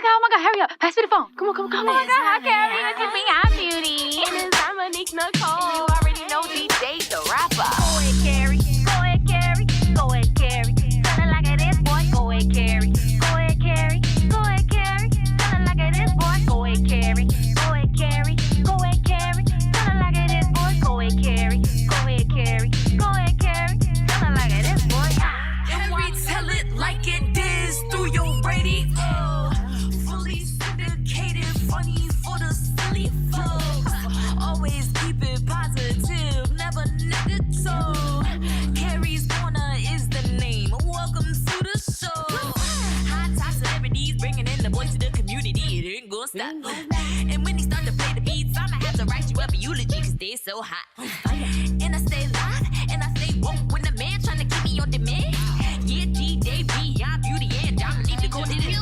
God, hurry up. Pass me the phone. Come on. Oh my God, hi, Keri. What you mean? I'm Beauty. And it's Dominique Nicole. You already know DJ the rapper. Go ahead, Keri. Go ahead, Keri. Go ahead, Keri. Sounding like it is, boy. Go ahead, Keri. Go ahead, Keri. Go ahead, Keri. Sounding like it is, boy. Go ahead, Keri. Go ahead, Keri. Go ahead, Keri. Sounding like it is, boy. Go ahead, Keri. Go ahead, Keri. Go ahead, Keri. Sounding like it is, boy. Keri, tell it like it is through your radio. Fully syndicated, funny for the silly folks. Always keep it positive, never negative. Keri's Korner is the name. Welcome to the show. Hot top celebrities bringing in the voice to the community. It ain't gonna stop. And when they start to play the beats, I'ma have to write you up a eulogy 'cause they so hot. And I stay live, and I stay woke when the man tryna keep me on demand. Yeah, DJ B, I'm Beauty, and Dominique Nicole did it.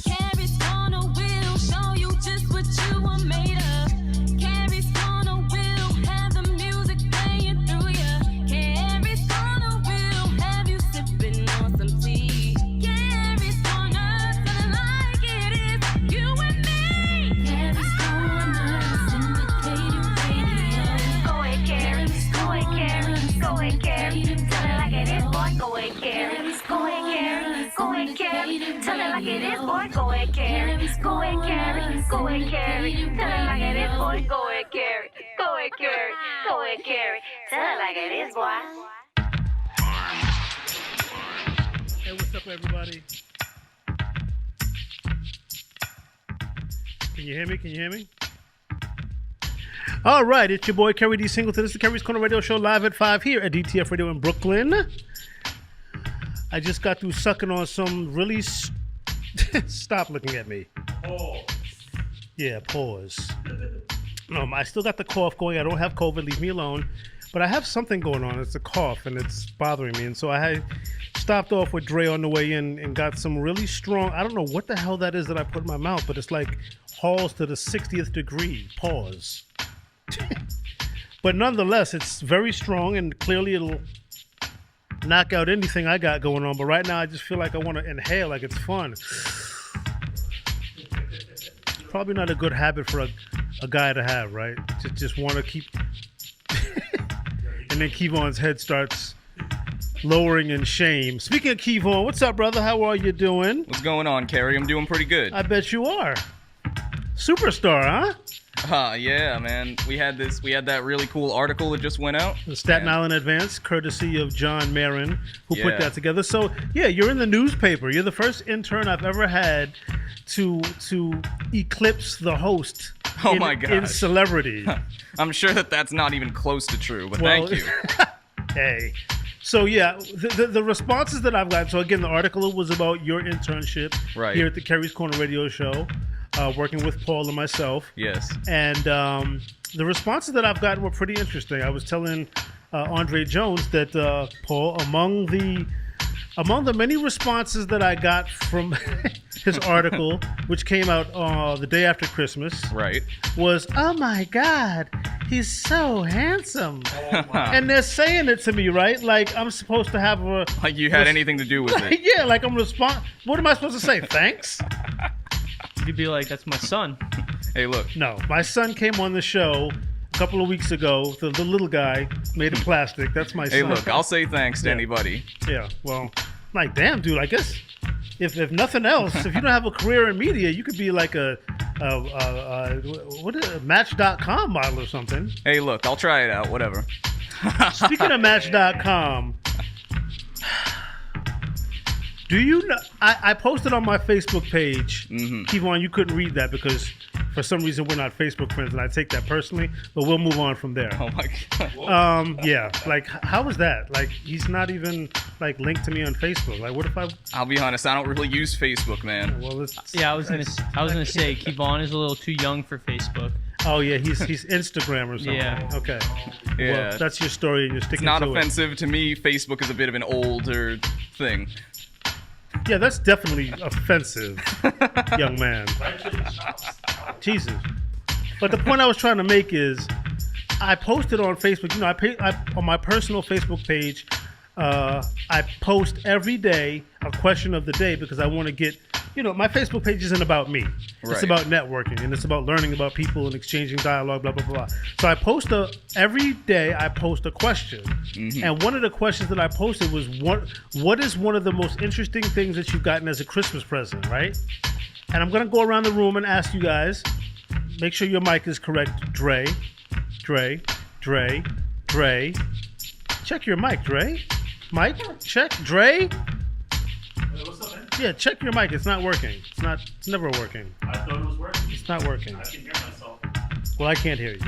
Keri's Korner will show you just what you were made of. Keri's Korner will have the music playing through ya. Keri's Korner will have you sipping on some tea. Keri's Korner, sounding like it is you and me. Keri's Korner, syndicated radio. Go ahead, Keri. Go ahead, Keri. Go ahead, Keri. Tell it like it is, boy. Go ahead, Keri. Go ahead, Keri. Go ahead, Keri. Tell it like it is, boy. Go ahead, Keri. Go ahead, Keri. Go ahead, Keri. Tell it like it is, boy. Go ahead, Keri. Go ahead, Keri. Go ahead, Keri. Tell it like it is, boy. Hey, what's up, everybody? Can you hear me? All right, it's your boy, Keri D. Singleton. This is the Keri's Korner Radio Show live at 5 here at DTF Radio in Brooklyn. I just got through sucking on some really... Stop looking at me. Pause. Yeah, pause. No, I still got the cough going. I don't have COVID. Leave me alone. But I have something going on. It's a cough, and it's bothering me. And so I stopped off with Dre on the way in and got some really strong... I don't know what the hell that is that I put in my mouth, but it's like Halls to the 60th degree. Pause. But nonetheless, it's very strong, and clearly it'll knock out anything I got going on. But right now, I just feel like I want to inhale like it's fun. Probably not a good habit for a guy to have, right? To just want to keep... And then Kevon's head starts lowering in shame. Speaking of Kevon, what's up, brother? How are you doing? What's going on, Keri? I'm doing pretty good. I bet you are. Superstar, huh? Yeah, man. We had that really cool article that just went out. The Staten Island Advance, courtesy of John Marin, who put that together. So, yeah, you're in the newspaper. You're the first intern I've ever had to eclipse the host in celebrity. I'm sure that's not even close to true, but thank you. Hey. So, yeah, the responses that I've gotten. So, again, the article was about your internship here at the Keri's Korner Radio Show. Working with Paul and myself. Yes. And the responses that I've gotten were pretty interesting. I was telling Andre Jones that, Paul, among the many responses that I got from his article, which came out the day after Christmas, was, oh my God, he's so handsome. Oh and they're saying it to me, right? Like I'm supposed to have a... Like you had anything to do with it. Yeah, like I'm what am I supposed to say? Thanks? You'd be like, that's my son. Hey, look. No, my son came on the show a couple of weeks ago. The little guy made of plastic. That's my son. Hey, look, I'll say thanks to anybody. Yeah, well, like, damn, dude, I guess if nothing else, if you don't have a career in media, you could be like a Match.com model or something. Hey, look, I'll try it out, whatever. Speaking of Match.com, do you know, I posted on my Facebook page, Kevon, you couldn't read that because for some reason we're not Facebook friends, and I take that personally, but we'll move on from there. Oh my God. Yeah, like, how is that? Like, he's not even, like, linked to me on Facebook. Like, what if I'll be honest, I don't really use Facebook, man. Well, I was gonna say, Kevon is a little too young for Facebook. Oh, yeah, he's Instagram or something. Yeah. Okay. Yeah. Well, that's your story, and you're sticking to it. It's not offensive to me. Facebook is a bit of an older thing. Yeah, that's definitely offensive, young man. Jesus. But the point I was trying to make is, I posted on Facebook. You know, on my personal Facebook page, I post every day a question of the day because I want to get my Facebook page isn't about me. It's Right. about networking, and it's about learning about people and exchanging dialogue, blah, blah, blah. So I post every day I post a question. And one of the questions that I posted was, what is one of the most interesting things that you've gotten as a Christmas present, right? And I'm going to go around the room and ask you guys, make sure your mic is correct. Dre. Check your mic, Dre. Mic, check. Dre. What's up, man? Yeah, check your mic. It's not working. It's never working. I thought it was working. It's not working. I can hear myself. Well, I can't hear you.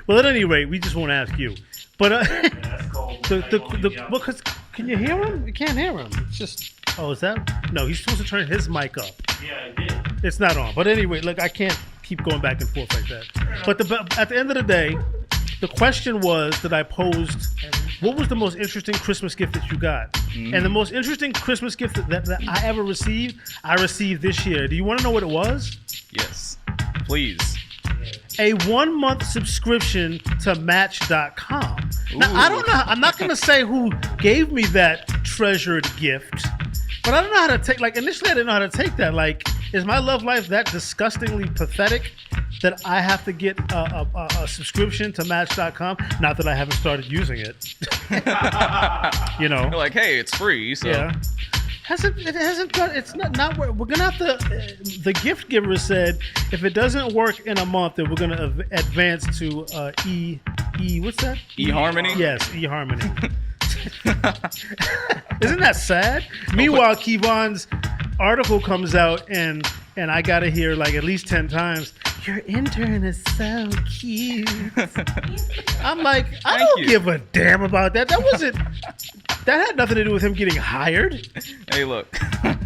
Well, at any rate, we just won't ask you. But Yeah, that's called. because can you hear him? You can't hear him. It's just. Oh, is that? No, he's supposed to turn his mic up. Yeah, I did. It's not on. But anyway, look, I can't keep going back and forth like that. But at the end of the day, the question was that I posed, what was the most interesting Christmas gift that you got? And the most interesting Christmas gift that I ever received, I received this year. Do you want to know what it was? Yes. Please. A 1-month subscription to Match.com. Now, Ooh. I don't know. I'm not going to say who gave me that treasured gift, but I don't know how to take. Like, initially, I didn't know how to take that. Like, is my love life that disgustingly pathetic that I have to get a subscription to Match.com? Not that I haven't started using it. You're like, hey, it's free. So. Yeah. It hasn't done. It's not. We're gonna have to. The gift giver said if it doesn't work in a month, then we're gonna advance to what's that? eHarmony? Yes, eHarmony. Isn't that sad? Meanwhile, Kevon's article comes out and I gotta hear like at least 10 times, your intern is so cute. I'm like, I Thank don't you. give a damn about that. That had nothing to do with him getting hired. Hey, look. I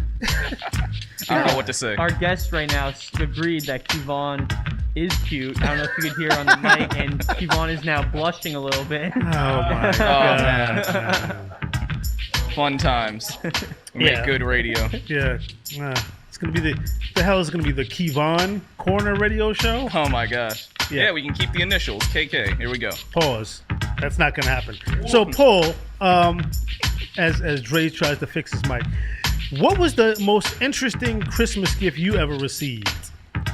don't know what to say. Our guest right now agreed that Kevon is cute. I don't know if you could hear on the mic, and Kevon is now blushing a little bit. Oh my god. man. Fun times. We Yeah. make good radio. Yeah. It's gonna be the hell is gonna be the Kevon Korner radio show? Oh my gosh. Yeah. Yeah, we can keep the initials. KK. Here we go. Pause. That's not gonna happen. So Paul, as Dre tries to fix his mic, what was the most interesting Christmas gift you ever received?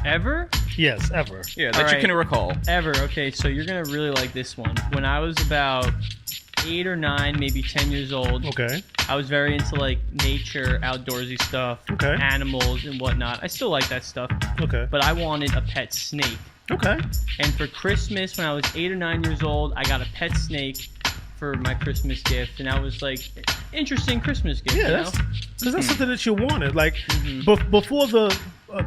Ever? Yes, ever. Yeah, that All you right. can recall. Ever. Okay, so you're going to really like this one. When I was about 8 or 9, maybe 10 years old, Okay. I was very into like nature, outdoorsy stuff, Okay. animals and whatnot. I still like that stuff, Okay. but I wanted a pet snake. Okay. And for Christmas, when I was 8 or 9 years old, I got a pet snake for my Christmas gift, and that was like interesting Christmas gift. Yeah, you know? because that's something that you wanted. Like Mm-hmm. before the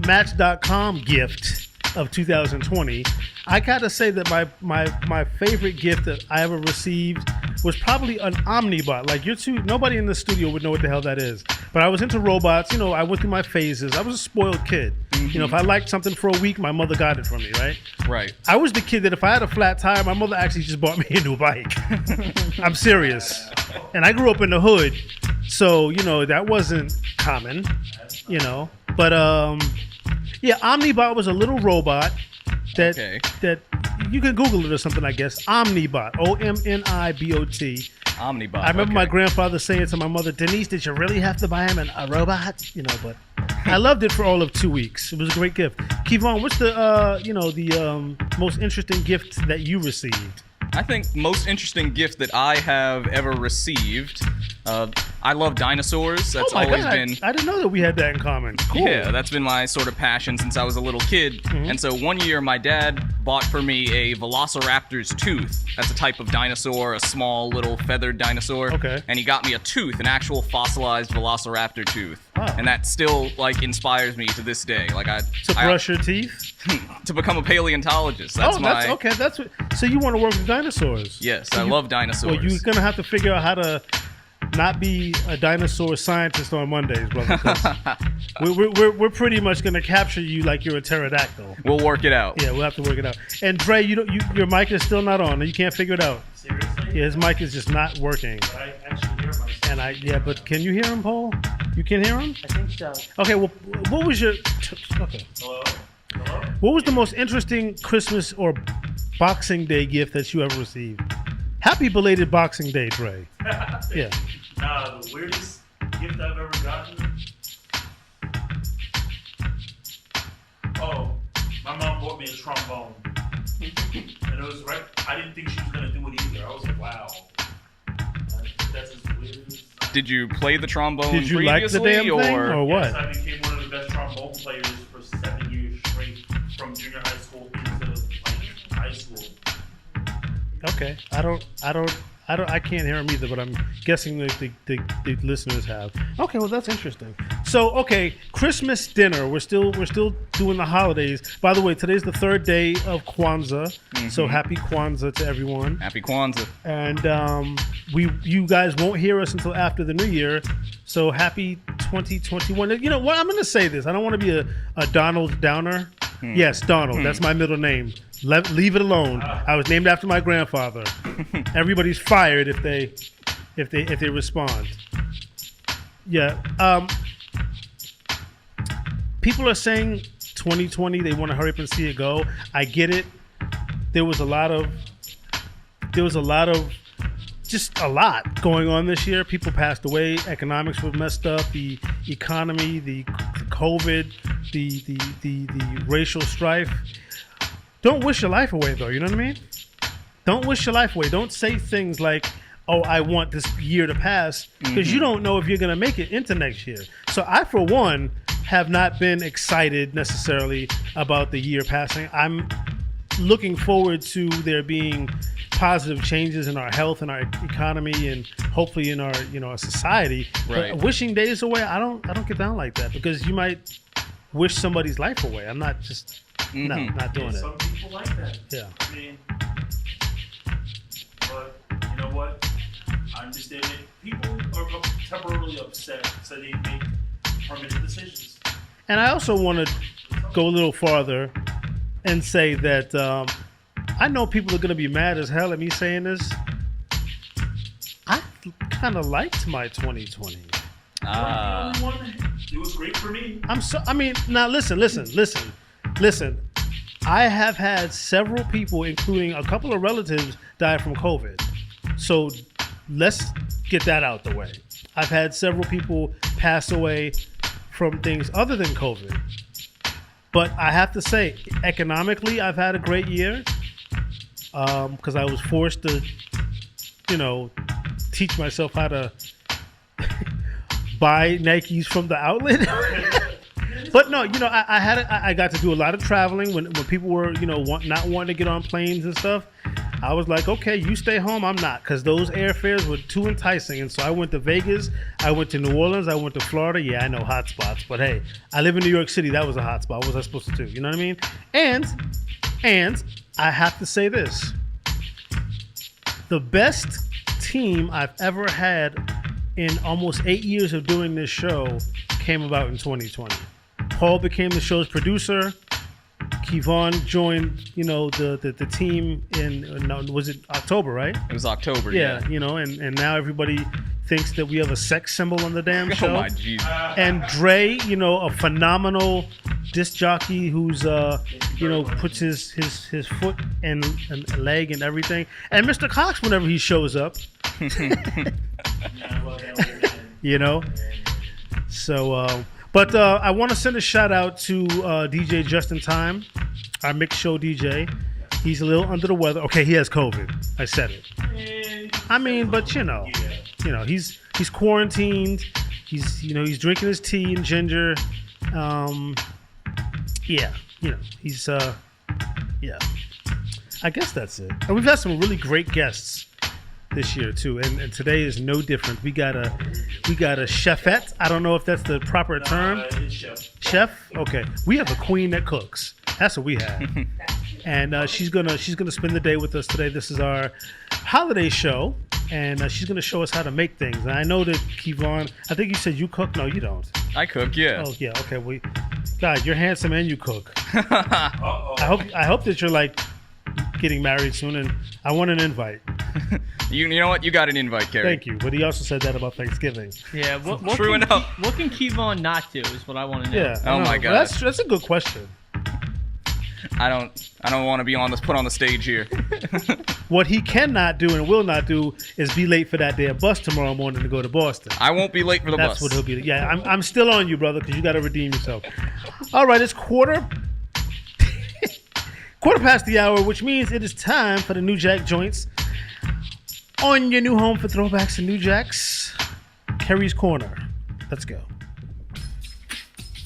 Match.com gift of 2020, I gotta say that my favorite gift that I ever received was probably an Omnibot. Like nobody in the studio would know what the hell that is. But I was into robots. I went through my phases. I was a spoiled kid. If I liked something for a week, my mother got it for me, right? Right. I was the kid that if I had a flat tire, my mother actually just bought me a new bike. I'm serious. And I grew up in the hood, so that wasn't common, But yeah, Omnibot was a little robot that Okay. that you can Google it or something, I guess. Omnibot, OMNIBOT. Omnibot. I remember okay. my grandfather saying to my mother, Denise, did you really have to buy him a robot? But I loved it for all of 2 weeks. It was a great gift. Kevon, what's the most interesting gift that you received? I think most interesting gift that I have ever received. I love dinosaurs. That's always been. I didn't know that we had that in common. Cool. Yeah, that's been my sort of passion since I was a little kid. And so one year my dad bought for me a velociraptor's tooth. That's a type of dinosaur, a small little feathered dinosaur. Okay. And he got me a tooth, an actual fossilized velociraptor tooth. Wow. And that still inspires me to this day. To brush your teeth? to become a paleontologist. That's my okay. So you want to work with dinosaurs? Yes, So I love dinosaurs. Well, you're gonna have to figure out how to not be a dinosaur scientist on Mondays, brother. 'cause we're pretty much gonna capture you like you're a pterodactyl. We'll work it out. Yeah, we'll have to work it out. And Dre, your mic is still not on. You can't figure it out. Seriously? Yeah, his mic is just not working. But I actually hear myself. But can you hear him, Paul? You can hear him? I think so. Okay. Well, what was your? Okay. Hello? Hello? What was the most interesting Christmas or Boxing Day gift that you ever received? Happy belated Boxing Day, Dre. Yeah. The weirdest gift I've ever gotten. me a trombone. And it was right. I didn't think she was gonna do it either. I was like, wow. That's as weird as. Did you play the trombone Did you like the previously, damn thing, or what? Yes, I became one of the best trombone players for 7 years straight, from junior high school into like high school. Okay. I can't hear him either, but I'm guessing the listeners have. Okay, well that's interesting. So, okay, Christmas dinner. We're still doing the holidays. By the way, today's the third day of Kwanzaa, so happy Kwanzaa to everyone. Happy Kwanzaa. And you guys won't hear us until after the new year. So happy 2021. You know what? I'm going to say this. I don't want to be a Donald Downer. Yes, Donald. That's my middle name. Leave it alone. I was named after my grandfather. Everybody's fired if they respond. Yeah. People are saying 2020. They want to hurry up and see it go. I get it. There was a lot of just a lot going on this year. People passed away. Economics was messed up. The economy, the COVID, the racial strife. Don't wish your life away, though. You know what I mean? Don't wish your life away. Don't say things like, oh, I want this year to pass, because you don't know if you're going to make it into next year. So I, for one, have not been excited necessarily about the year passing. I'm looking forward to there being positive changes in our health and our economy and hopefully in our our society. Right. But wishing days away, I don't get down like that, because you might wish somebody's life away. I'm not just not doing it. Some people like that. Yeah. I mean, but you know what? I understand it. People are temporarily upset, so they make permanent decisions. And I also want to go a little farther and say that I know people are going to be mad as hell at me saying this. I kind of liked my 2020. It was great for me. Now listen. I have had several people, including a couple of relatives, die from COVID. So let's get that out the way. I've had several people pass away from things other than COVID. But I have to say, economically, I've had a great year because I was forced to, teach myself how to buy Nikes from the outlet. But no, I got to do a lot of traveling when people were, not wanting to get on planes and stuff. I was like, okay, you stay home. I'm not, because those airfares were too enticing. And so I went to Vegas. I went to New Orleans. I went to Florida. Yeah, I know hot spots, but hey, I live in New York City. That was a hot spot. What was I supposed to do? You know what I mean? And I have to say this: the best team I've ever had in almost 8 years of doing this show came about in 2020. Paul became the show's producer. Kevon joined, the team in was it October, right? It was October, yeah. And now everybody thinks that we have a sex symbol on the damn show. Oh my jeez. And Dre, a phenomenal disc jockey who's puts his foot and leg and everything. And Mr. Cox, whenever he shows up, So, but I want to send a shout out to DJ Just in Time, our mix show DJ. He's a little under the weather. Okay, he has COVID. I said it. I mean, but he's quarantined. He's drinking his tea and ginger. He's I guess that's it. And we've had some really great guests this year too, and today is no different. We got a chefette. I don't know if that's the proper term. Chef. Okay. We have a queen that cooks. That's what we have. And she's gonna spend the day with us today. This is our holiday show, and she's gonna show us how to make things. And I know that Kevon, I think you said you cook. No, you don't. I cook, yeah. Oh yeah. Okay. God, you're handsome and you cook. Uh-oh. I hope that you're like getting married soon, and I want an invite. You know what? You got an invite, Keri. Thank you. But he also said that about Thanksgiving. Yeah. What True enough. What can Kevon not do is what I want to know. Yeah. Oh my God. That's a good question. I don't want to be put on the stage here. What he cannot do and will not do is be late for that damn bus tomorrow morning to go to Boston. I won't be late for the bus. That's what he'll be. Yeah, I'm still on you, brother, because you got to redeem yourself. All right, it's Quarter past the hour, which means it is time for the New Jack joints on your new home for throwbacks and New Jacks. Keri's Korner. Let's go.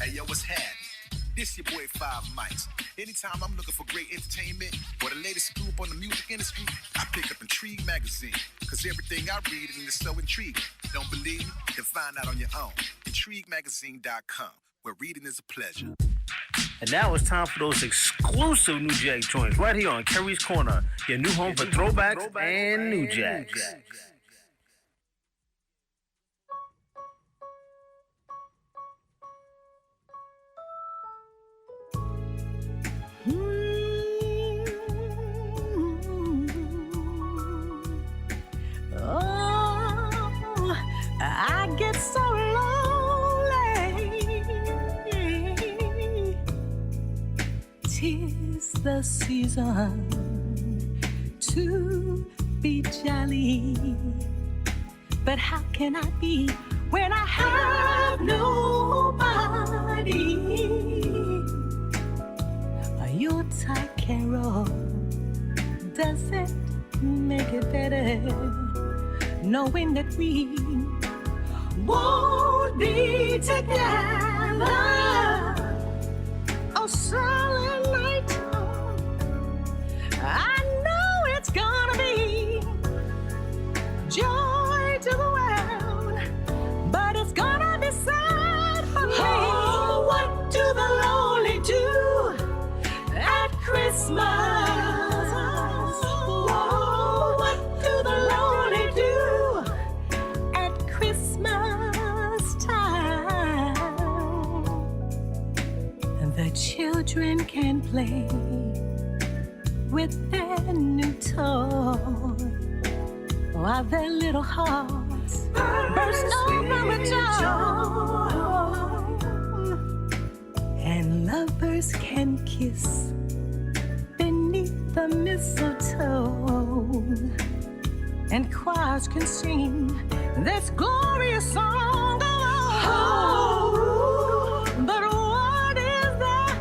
Hey, yo, what's happening? This your boy 5 Mics. Anytime I'm looking for great entertainment or the latest scoop on the music industry, I pick up Intrigue magazine. Cause everything I read in is so intriguing. Don't believe me? Then find out on your own. IntrigueMagazine.com, where reading is a pleasure. And now it's time for those exclusive New Jack joints right here on Keri's Korner, your new home for throwbacks and New Jacks. Oh, I get so lonely. 'Tis the season to be jolly, but how can I be when I have nobody? A Yuletide carol doesn't make it better, knowing that we won't be together. Oh, silent night, I know it's gonna be joy to the world, but it's gonna be sad for me. Oh, what do the lonely do at Christmas? Oh, what do the lonely do at Christmas time? The children can play with their new toy, while their little hearts burst open with joy, and lovers can kiss beneath the mistletoe, and choirs can sing this glorious song. Oh, but what is there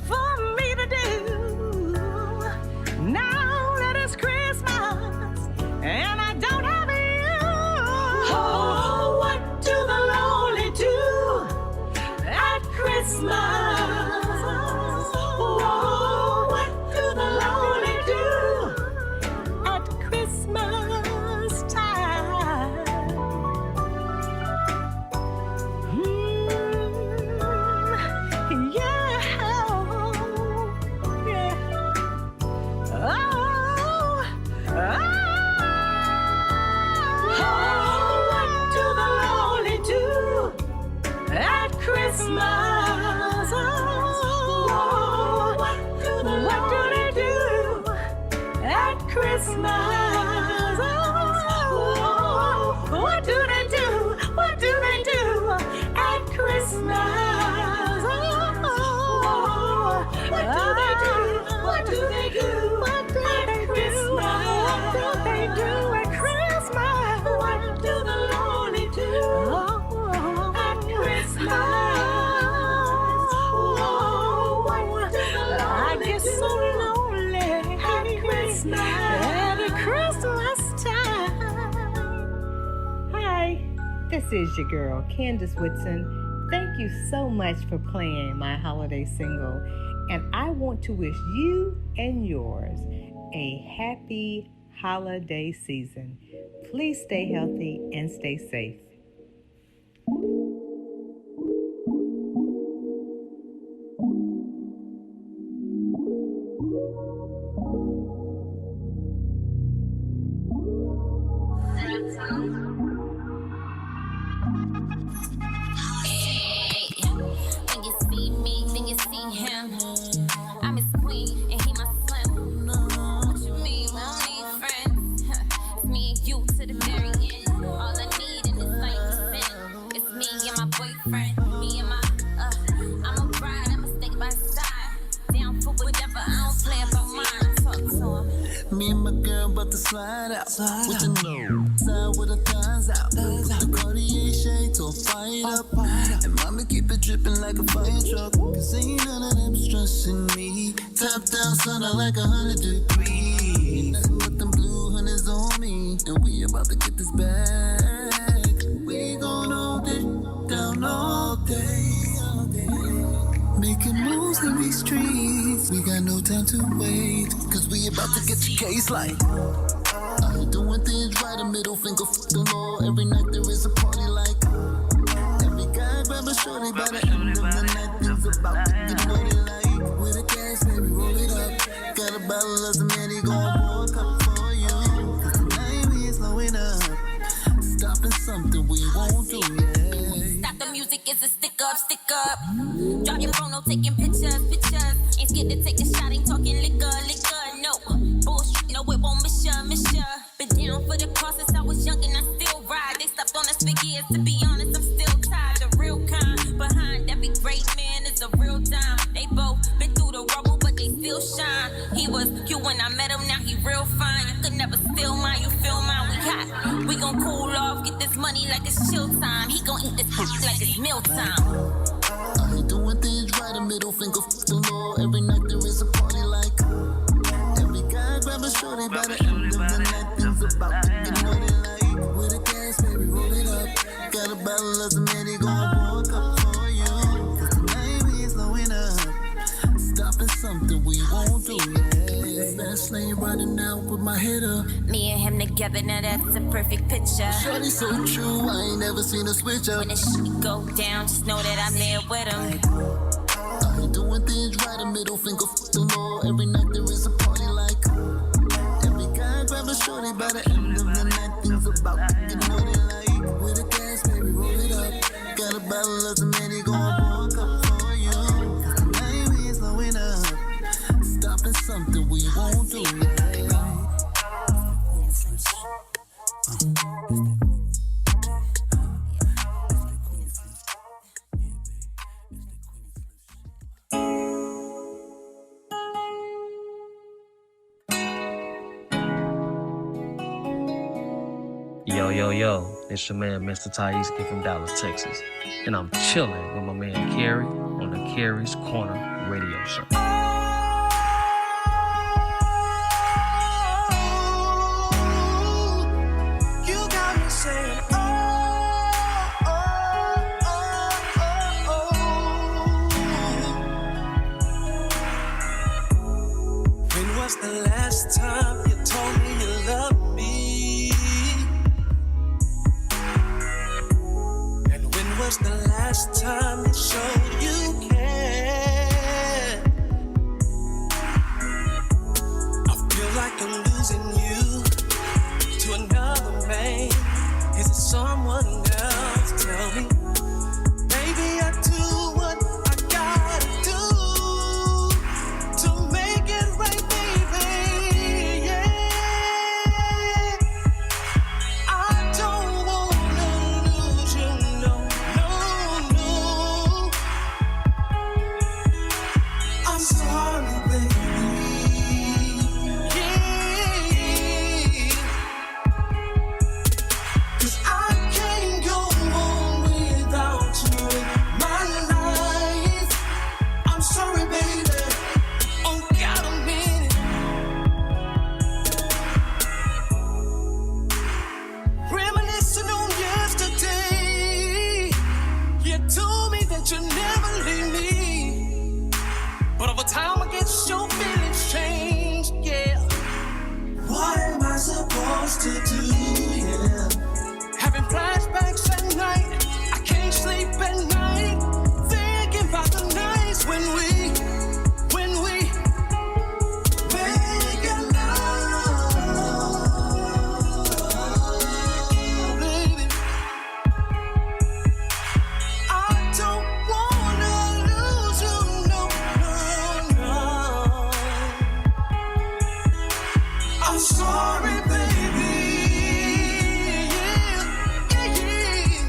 for me to do now that it's Christmas and I don't have you? Oh, what do the lonely do at Christmas? Oh, what do the lonely do at Christmas time? Yeah, yeah. Oh, what do the lonely do at Christmas? Oh, what do they do at Christmas? Oh, what do they do? What do they do at Christmas? Oh, what do they do? What do they do? What do they do? What do they do at Christmas? What do the lonely do at Christmas? Oh, what do the lonely I get so lonely at Christmas time. Hi, this is your girl, Candace Whitson. Thank you so much for playing my holiday single, and I want to wish you and yours a happy holiday season. Please stay healthy and stay safe. When you see me, then you see him. I'm his queen, and he my slim. What you mean, we don't need friends? It's me and you to the very end. All I need in this life is sin. It's me and my boyfriend, me and my, I'm a bride, I'm a stay by his side. Down for whatever, I don't play about mine. Talk to him. Me and my girl about to slide out with the nose side with the thighs out. The Cartier shade to fight up, and mommy I'ma keep it dripping like a fire truck. Cause ain't none of them stressing me. Top down, sunlight like 100 degrees. Nothing but them blue hunters on me. And we about to get this bag. We gon' hold it down all day. Making moves in these streets. We got no time to wait. Cause we about to get your case like. I ain't doing things right, a middle finger f the law. Every night there is a party like. Every guy grab a shorty by the end of the night. Things about to get naughty like. With a gas, baby, roll it up. Got a bottle of some Manny, gon' pour a cup for you. Cause tonight we ain't slowing up. Stopping something we won't do, yeah. Stop the music, is a stick up, stick up. Drop your phone, no taking pictures, pictures. Ain't scared to take a shot, ain't talking liquor, liquor, no. Bullshit, no, it won't miss ya, miss ya. Been down for the cause since I was young and I still ride. They stepped on us for years, to be honest, I'm still tired. The real kind, behind every great man is a real dime. They both been through the rubble, but they still shine. He was cute when I met him, now he real fine. You could never steal mine, you feel mine, we hot. We gon' cool off, get this money like it's chill time. He gon' eat this pussy like it's meal time. I ain't doing things right, a middle finger f the law. Every night there is a party like. Every guy grab a shorty by the end of the night. Things about to get naughty like. With a gas, baby, roll it up. Got a bottle of some Manny, gon' pour a cup for you. Cause tonight we ain't slowing up. Stopping something we won't do, yeah. Fast lane running out with my head up. Me and him together, now that's a perfect picture. Shorty so true, I ain't never seen her switch up. When this shit go down, just know that I'm there with him. I ain't doing things right, a middle finger f the law. Every night there is a party like. Every guy grab a shorty by the end of the night. Things about to get naughty like. With a gas, baby, roll it up. Got a bottle of some Manny, gon' pour a cup for you. Cause tonight we ain't slowing up. Stopping something we won't do, yeah. Yo, yo, yo, it's your man, Mr. Taiski from Dallas, Texas. And I'm chilling with my man, Keri, on the Keri's Korner radio show. You got me saying, When was the last time you told me you loved me? And when was the last time you showed you care? I feel like I'm losing you to another man. Is it someone else? Tell me. Maybe I do what I gotta do to make it right, baby. Yeah. I don't wanna lose you, no, no, no. I'm sorry, baby. Yeah. 'Cause I can't go on without you in my life. I'm sorry, baby. Oh, God, a minute. Reminiscing on yesterday. You told me that you'd never leave me. But over time, I guess your feelings changed, yeah. What am I supposed to do, yeah? Having flashbacks at night, I can't sleep at night. Thinking about the nights when we make love, baby. I don't wanna lose you, no, no, no. I'm sorry, baby. Yeah, yeah, yeah.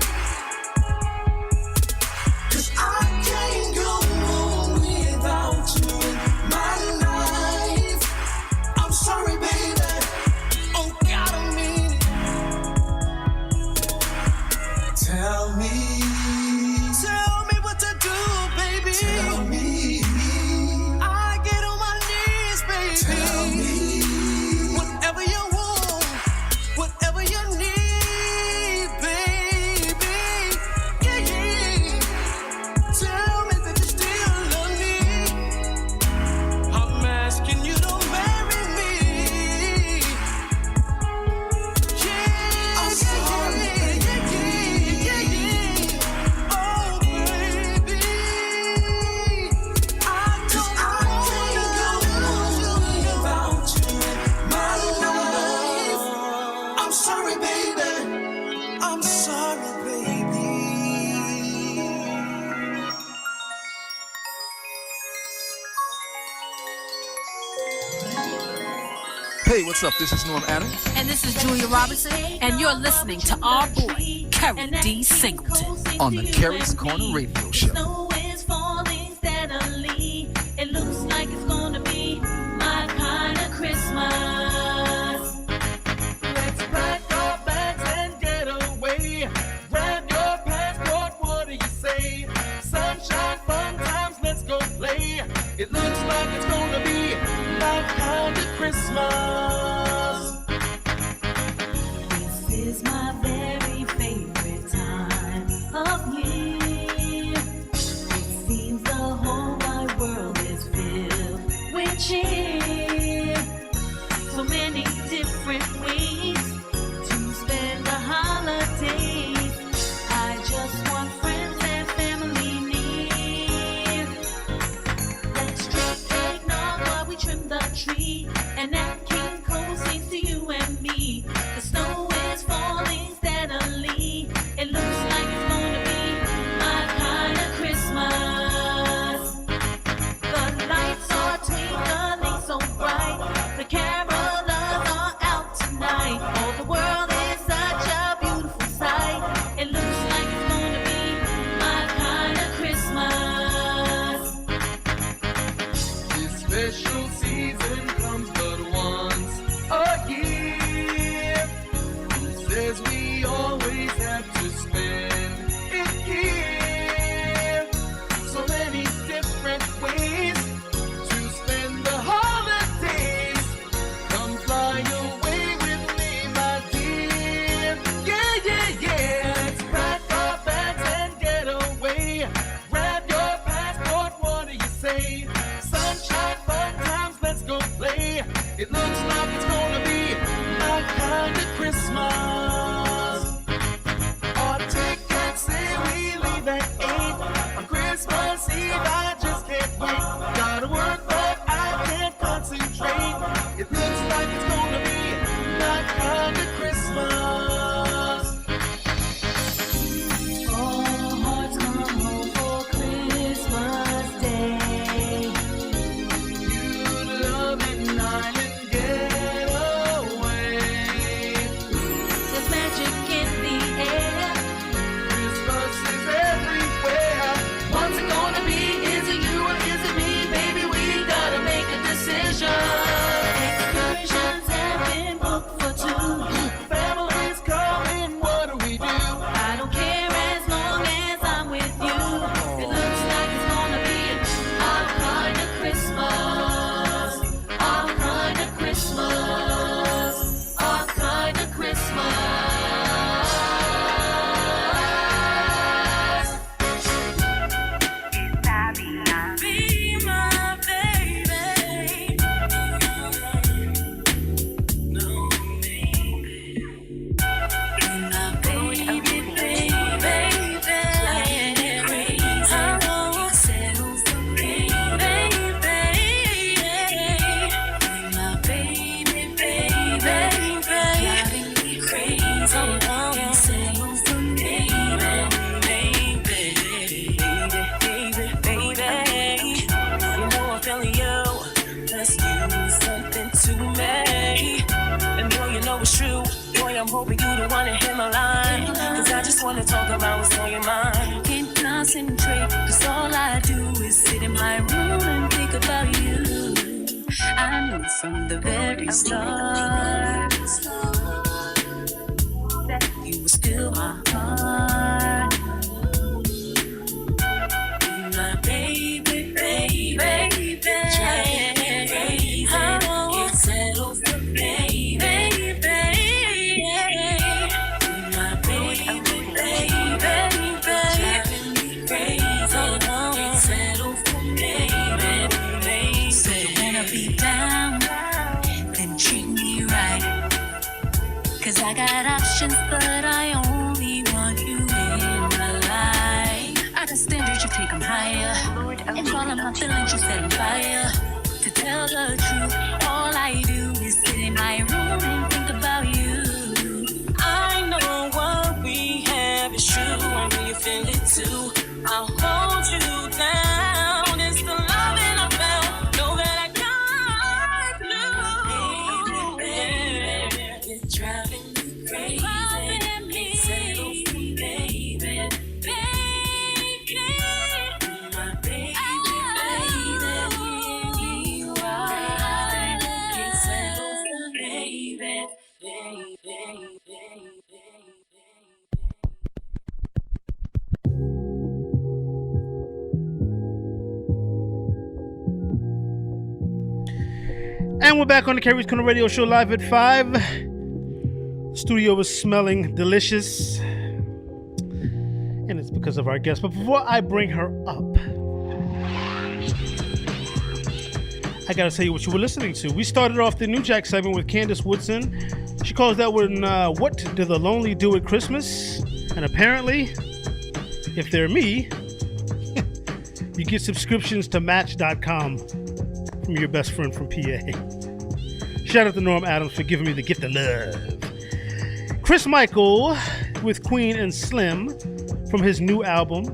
Hey, what's up? This is Norm Adams. And this is Julia Robinson, and you're listening to our boy, Keri D. Singleton. On the Keri's Corner Radio Show. Snow is falling steadily. It looks like it's gonna be my kind of Christmas. Let's pack our bags and get away. Grab your passport, what do you say? Sunshine, fun times, let's go play. It looks like it's gonna be my kind of Christmas. This is my very favorite time of year. It seems the whole wide world is filled with cheer. So many different ways to spend the holidays. I just want friends and family near. Let's drink eggnog while we trim the tree, and Nat King Cole sings to you and me. The snow is falling steadily. It looks like it's gonna be my kind of Christmas. The lights are twinkling so bright. The carolers are out tonight. Oh, the world is such a beautiful sight. It looks like it's gonna be my kind of Christmas. This special season comes but once a year. Who says we always have to spend it here? So many different ways to spend the holidays. Come fly away with me, my dear. Yeah, yeah, yeah. Let's pack our bags and get away. Grab your passport, what do you say? Sunshine, fun times, let's go play. It looks like it's gonna be my kind of Christmas. Our tickets say we leave at 8 on Christmas Eve. I just can't wait. Gotta work, but I can't concentrate. It looks like it's gonna be my kind of Christmas. All hearts come home for Christmas Day. You'd love an island getaway. There's magic in the air. Christmas is everywhere. What's it gonna be? Is it you or is it me? Baby, we gotta make a decision. Excursions have been booked for 2. Families coming, what do we do? I don't care as long as I'm with you. It looks like it's gonna be our kind of Christmas. Our kind of Christmas. Our kind of Christmas. Be my baby. No, baby. Be my baby, baby, baby. I won't settle for me, baby. Be my baby, baby, baby. Driving me crazy. I won't settle for me, baby, baby, baby. You know I'm feeling you. Let's do something to me. And boy, you know it's true. Boy, I'm hoping you the one to hit my line. Cause I just wanna talk about what's on your mind. Can't concentrate, cause all I do is sit in my room and think about you. I knew from the very start that you were still my heart. Be my baby, baby, baby. I won't settle for me, baby. Be my baby, baby, baby. Driving me crazy. I won't settle for me, baby. So you wanna be down, then treat me right. Cause I got options, but I only want you in my life. I got standards, you take them higher. And all of my feelings, you set them fire. To tell the truth, all I do is sit in my room and think about you. I know what we have is true, and when you feel it too, I'll hold you down. It's the love that I felt, know that I can't lose. And we're back on the Keri's Corner Radio Show live at 5. The studio is smelling delicious. And it's because of our guest. But before I bring her up, I gotta tell you what you were listening to. We started off the New Jack segment with Candace Woodson. She calls that one, What Do the Lonely Do at Christmas? And apparently, if they're me, you get subscriptions to Match.com from your best friend from PA. Shout out to Norm Adams for giving me the gift of love. Chris Michael with Queen and Slim from his new album,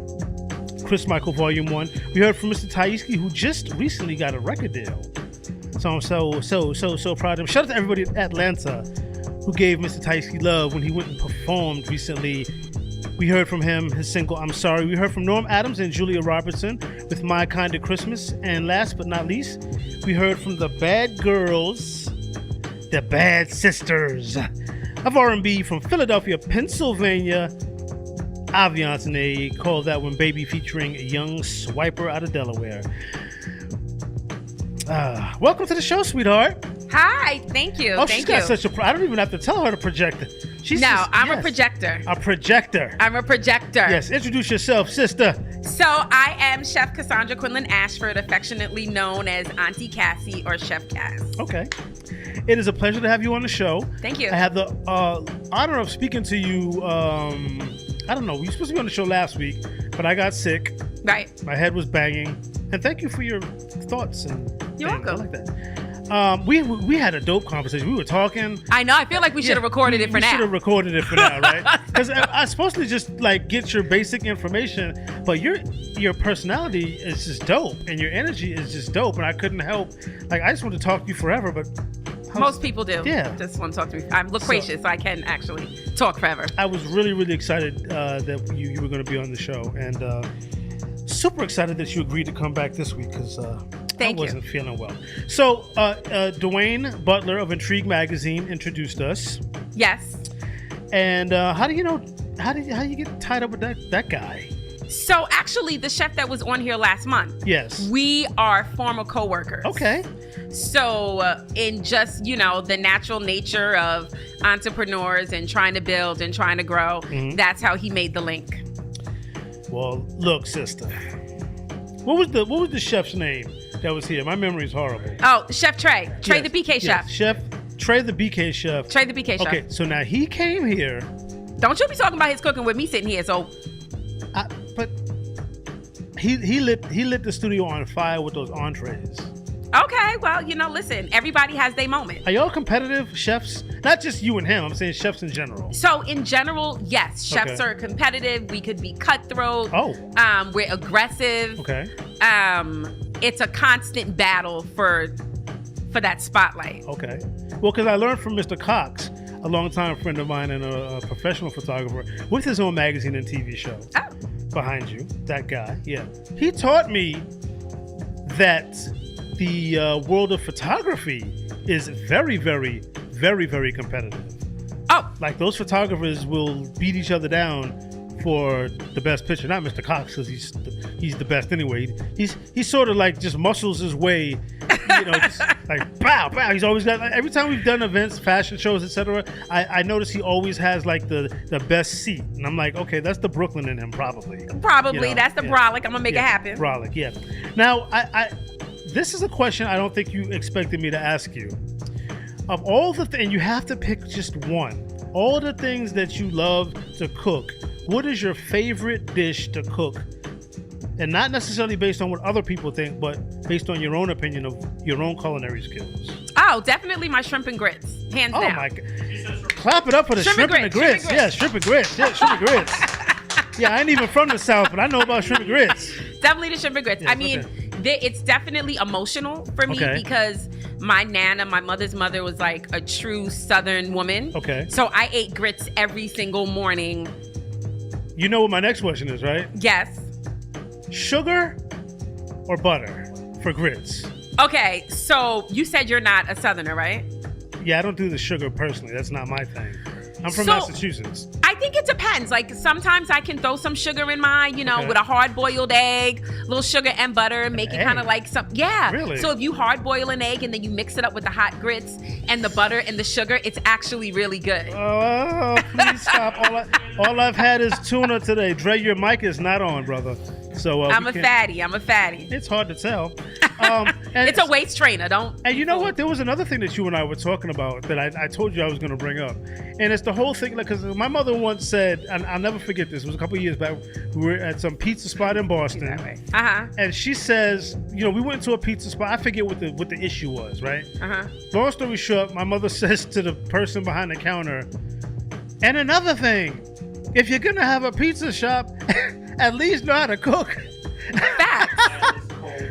Chris Michael Volume 1. We heard from Mr. Taiski, who just recently got a record deal. So I'm so proud of him. Shout out to everybody in Atlanta who gave Mr. Taiski love when he went and performed recently. We heard from him, his single, I'm Sorry. We heard from Norm Adams and Julia Robertson with My Kind of Christmas. And last but not least, we heard from the Bad Girls, the Bad Sisters of R&B from Philadelphia, Pennsylvania, Aviance, and they called that one Baby, featuring a young swiper out of Delaware. Welcome to the show, sweetheart. Hi, thank you. Oh, thank she's got you. such a. I don't even have to tell her to project it. I'm a projector. A projector. I'm a projector. Yes, introduce yourself, sister. So I am Chef Cassandra Quinlan Ashford, affectionately known as Auntie Cassie or Chef Cass. Okay. It is a pleasure to have you on the show. Thank you. I have the honor of speaking to you. I don't know. We were supposed to be on the show last week, but I got sick. Right. My head was banging. And thank you for your thoughts and You're things. welcome. I like that. We had a dope conversation. We were talking. I know. I feel like we should have recorded it for now. We should have recorded it for now, right? Because I'm supposed to just like get your basic information, but your personality is just dope, and your energy is just dope, and I couldn't help. Like, I just want to talk to you forever, but most people do. Yeah. Just want to talk to me. I'm loquacious, so I can actually talk forever. I was really, really excited that you were going to be on the show, and super excited that you agreed to come back this week because I wasn't feeling well. So, Dwayne Butler of Intrigue Magazine introduced us. Yes. And how do you know? How do you get tied up with that guy? So actually, the chef that was on here last month. Yes. We are former co-workers. Okay. So in just, the natural nature of entrepreneurs and trying to build and trying to grow, that's how he made the link. Well, look, sister. What was the chef's name that was here? My memory is horrible. Oh, Chef Trey. Trey Yes, the BK chef. Chef Trey the BK chef. Trey the BK chef. Okay, so now he came here. Don't you be talking about his cooking with me sitting here, so but he lit the studio on fire with those entrees. Okay, well, listen, everybody has their moment. Are y'all competitive chefs? Not just you and him, I'm saying chefs in general. So in general, yes, chefs Okay. are competitive. We could be cutthroat. Oh. We're aggressive. Okay. It's a constant battle for that spotlight. Okay. Well, because I learned from Mr. Cox, a longtime friend of mine and a professional photographer with his own magazine and TV show. Oh. Behind you, that guy. Yeah. He taught me that the world of photography is very, very, very, very competitive. Oh. Like those photographers will beat each other down for the best picture. Not Mr. Cox, because he's the best anyway. He's sort of like just muscles his way, just like bow. He's always got, every time we've done events, fashion shows, etc. I notice he always has like the best seat, and I'm like, okay, that's the Brooklyn in him, probably. That's the brolic. I'm gonna make it happen. Brolic, yeah. Now, this is a question I don't think you expected me to ask you. Of all the things, you have to pick just one. All the things that you love to cook, what is your favorite dish to cook? And not necessarily based on what other people think, but based on your own opinion of your own culinary skills. Oh, definitely my shrimp and grits, hands down. Oh my God. Clap it up for the shrimp and the grits. Yeah, shrimp and grits. Yeah, shrimp and grits. Yeah, I ain't even from the South, but I know about shrimp and grits. Definitely the shrimp and grits. Yes, I mean, it's definitely emotional for me because my Nana, my mother's mother, was like a true Southern woman. Okay. So I ate grits every single morning. You know what my next question is, right? Yes. Sugar or butter for grits? Okay, so you said you're not a Southerner, right? Yeah, I don't do the sugar personally. That's not my thing. I'm from So, Massachusetts. I think it depends. depends. Like sometimes I can throw some sugar in mine, you know, Okay. with a hard-boiled egg, little sugar and butter, make it kind of Egg? like some. Yeah. Really? So if you hard-boil an egg and then you mix it up with the hot grits and the butter and the sugar, it's actually really good. Oh, please stop. All I've had is tuna today. Dre, your mic is not on, brother. So I'm we a can't- fatty. I'm a fatty. It's hard to tell. And It's a waist trainer. Don't. And you know what? There was another thing that you and I were talking about that I told you I was going to bring up. And it's the whole thing, like, because my mother once said, and I'll never forget this, it was a couple of years back, we were at some pizza spot in Boston. Uh-huh. And she says, you know, we went to a pizza spot. I forget what the issue was, right? Uh-huh. Long story short, my mother says to the person behind the counter, and another thing, if you're going to have a pizza shop, at least know how to cook.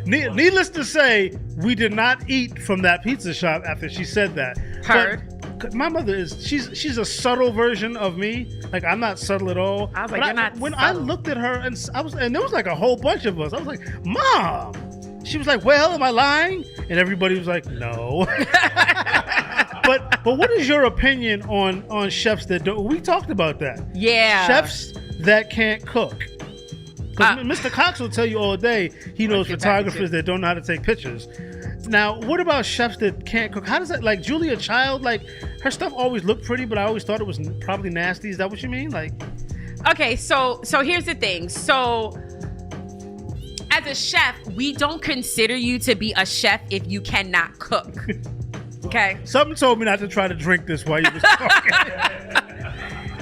Needless to say, we did not eat from that pizza shop after she said that. Heard. But my mother is she's a subtle version of me. Like I'm not subtle at all. I was like, But you're not when I subtle. looked at her and there was like a whole bunch of us. I was like, Mom. She was like, well, am I lying? And everybody was like, no. But what is your opinion on chefs that don't? We talked about that. Yeah. Chefs that can't cook. Because Mr. Cox will tell you all day he knows photographers that don't know how to take pictures. Now, what about chefs that can't cook? How does that, like Julia Child, like her stuff always looked pretty, but I always thought it was probably nasty. Is that what you mean? Like, Okay, so here's the thing. So as a chef, we don't consider you to be a chef if you cannot cook. Okay? Something told me not to try to drink this while you was talking.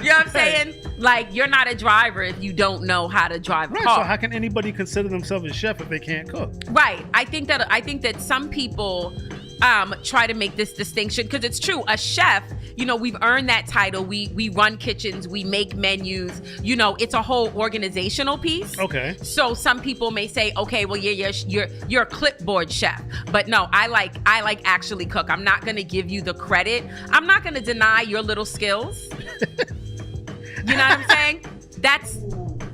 You know what I'm saying? Like, you're not a driver if you don't know how to drive a Right, car. so how can anybody consider themselves a chef if they can't cook? Right. I think that some people try to make this distinction because it's true. A chef, you know, we've earned that title. We run kitchens, we make menus. You know, it's a whole organizational piece. Okay. So some people may say, okay, well, you're a clipboard chef, but no, I like actually cook. I'm not gonna give you the credit. I'm not gonna deny your little skills. You know what I'm saying?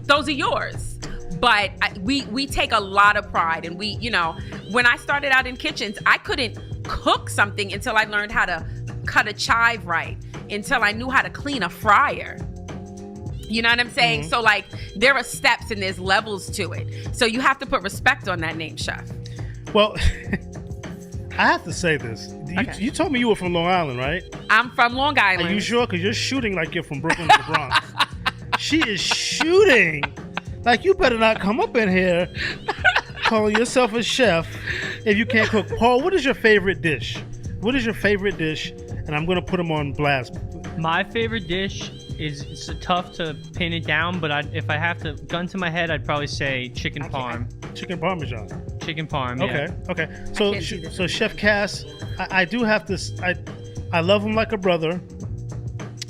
Those are yours. But we take a lot of pride, and we, you know, when I started out in kitchens, I couldn't cook something until I learned how to cut a chive right, until I knew how to clean a fryer. You know what I'm saying? Mm-hmm. So like there are steps and there's levels to it. So you have to put respect on that name, chef. Well, I have to say this. You told me you were from Long Island, right? I'm from Long Island. Are you sure? Because you're shooting like you're from Brooklyn to the Bronx. She is shooting. Like, you better not come up in here calling yourself a chef if you can't cook. Paul, what is your favorite dish? What is your favorite dish? And I'm going to put them on blast. My favorite dish it's tough to pin it down, but if I have to gun to my head, I'd probably say chicken parm. Chicken parmesan. Chicken parm. Yeah. Okay. So Chef Cass, I do have to. I love him like a brother.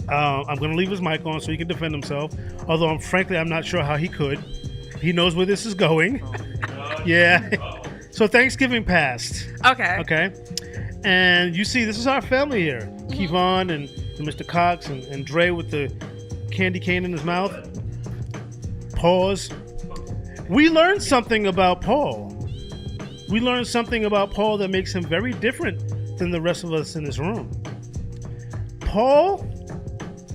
I'm going to leave his mic on so he can defend himself. Although I'm not sure how he could. He knows where this is going. Yeah. So Thanksgiving passed. Okay. Okay. And you see, this is our family here. Kevon and Mr. Cox and Dre with the candy cane in his mouth. Pause. We learned something about Paul. We learned something about Paul that makes him very different than the rest of us in this room. Paul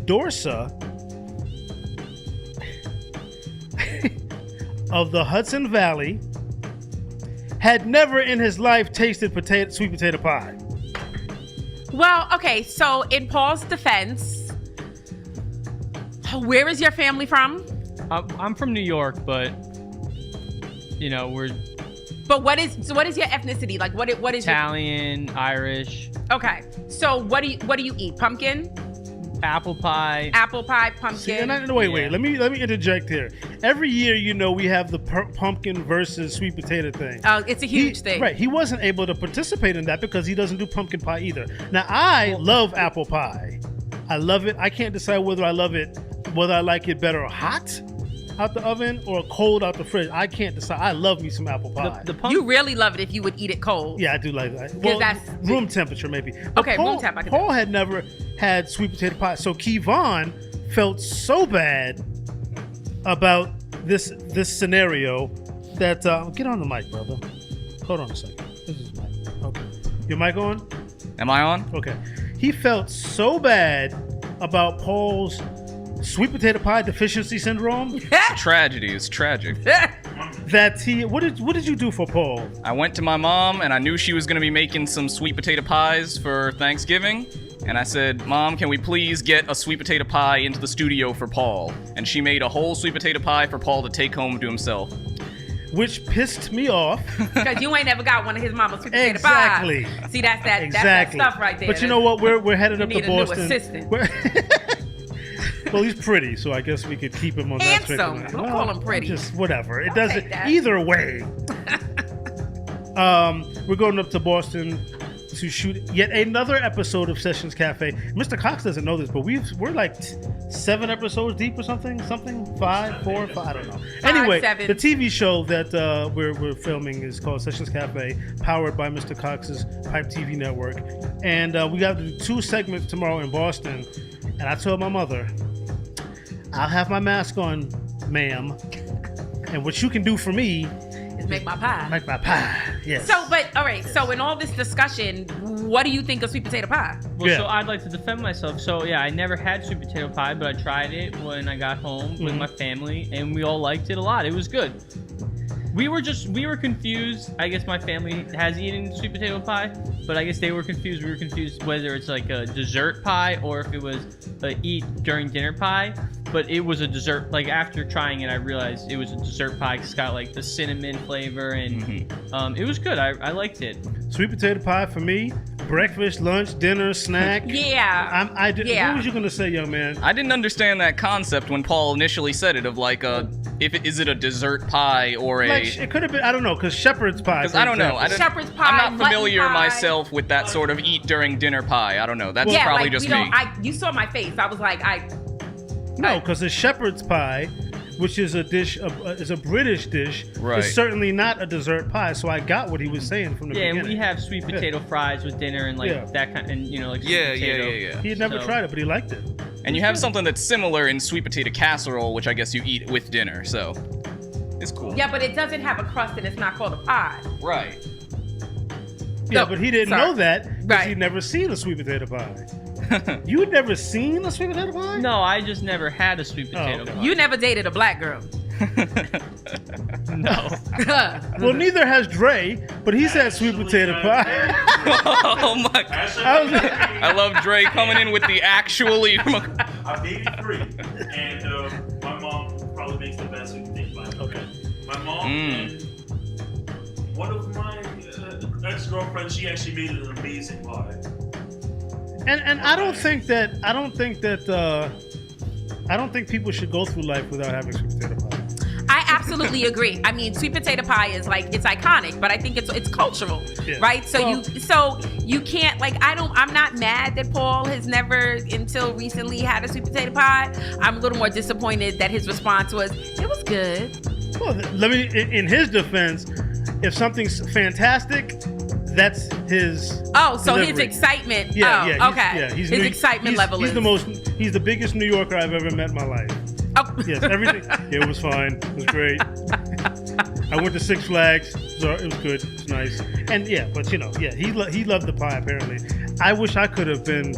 Dorsa of the Hudson Valley had never in his life tasted sweet potato pie. Well, okay, so in Paul's defense, where is your family from? I'm from New York, but you know But what is your ethnicity? Like what is Italian, Irish. Okay, so what do you eat? Pumpkin? Apple pie. Apple pie, pumpkin. See, wait. Let me interject here. Every year, we have the pumpkin versus sweet potato thing. Oh, it's a huge thing. Right. He wasn't able to participate in that because he doesn't do pumpkin pie either. Now, I love apple pie. I love it. I can't decide whether I like it better hot out the oven or cold out the fridge. I can't decide. I love me some apple pie. You really love it if you would eat it cold. Yeah, I do like that. Well, that's room temperature maybe. But okay, room temp. I can Paul had never had sweet potato pie, so Kevon felt so bad about this scenario that get on the mic, brother. Hold on a second. This is mic. Okay, your mic on? Am I on? Okay. He felt so bad about Paul's sweet potato pie deficiency syndrome. Tragedy is tragic. That he, what did you do for Paul? I went to my mom and I knew she was going to be making some sweet potato pies for Thanksgiving. And I said, Mom, can we please get a sweet potato pie into the studio for Paul? And she made a whole sweet potato pie for Paul to take home to himself. Which pissed me off. Because you ain't never got one of his mama's sweet potato Exactly. pie. See, that's that Exactly. stuff right there. But you know what? We're headed up to need a new Boston. assistant. Well, he's pretty, so I guess we could keep him on Handsome. that track. Don't call him pretty. Just whatever. It I'll doesn't. take that. Either way. We're going up to Boston to shoot yet another episode of Sessions Cafe. Mr. Cox doesn't know this, but we're like 7 episodes deep or something. 5, 4, 5. I don't know. Anyway, 7. the TV show that we're filming is called Sessions Cafe, powered by Mr. Cox's Pipe TV network, and we got to do 2 segments tomorrow in Boston. And I told my mother, I'll have my mask on, ma'am, and what you can do for me is make my pie. Make my pie, yes. So, but all right. So, in all this discussion, what do you think of sweet potato pie? Well, so I'd like to defend myself. So yeah, I never had sweet potato pie, but I tried it when I got home with my family, and we all liked it a lot. It was good. We were confused. I guess my family has eaten sweet potato pie, but I guess they were confused. We were confused whether it's like a dessert pie or if it was a eat during dinner pie. But it was a dessert. Like after trying it, I realized it was a dessert pie. It's got like the cinnamon flavor, and it was good. I liked it. Sweet potato pie for me. Breakfast, lunch, dinner, snack. Yeah. What was you gonna say, young man? I didn't understand that concept when Paul initially said it. Of like is it a dessert pie or a? Like, it could have been. I don't know, because shepherd's pie. Because I don't know. Shepherd's pie. I'm not familiar mutton pie. myself with that sort of eat during dinner pie. I don't know. That's yeah, probably like, just you know, me. you saw my face. I was like, No, because the shepherd's pie, which is a dish, is a British dish, Right. is certainly not a dessert pie. So I got what he was saying from the Yeah, beginning. we have sweet potato fries with dinner and like Yeah. that kind, and like Yeah, sweet potato. He had never So- tried it, but he liked it. And you have something that's similar in sweet potato casserole, which I guess you eat with dinner. So it's cool. yeah, but it doesn't have a crust and it's not called a pie. Right. Yeah, No, but he didn't sorry. know that because Right. he'd never seen a sweet potato pie. You had never seen a sweet potato pie? No, I just never had a sweet potato okay. pie. You never dated a black girl. No. Well, neither has Dre, but he's had sweet potato pie. Oh my! I love Dre coming in with the actually. I'm 83, and my mom probably makes the best sweet potato pie. Okay. My mom and one of my ex-girlfriends, she actually made an amazing pie. And I don't think people should go through life without having sweet potato pie. I absolutely agree. I mean, sweet potato pie is like, it's iconic, but I think it's cultural, Yeah. right? So you can't, like, I'm not mad that Paul has never until recently had a sweet potato pie. I'm a little more disappointed that his response was, it was good. Well, let me, in his defense, if something's fantastic, that's his. Oh, so his delivery. excitement. Yeah, oh, yeah. okay. He's his excitement level he's is. He's the biggest New Yorker I've ever met in my life. Oh. Yes, everything. It was fine. It was great. I went to Six Flags. So it was good. It's nice. And yeah, but he loved the pie apparently. I wish I could have been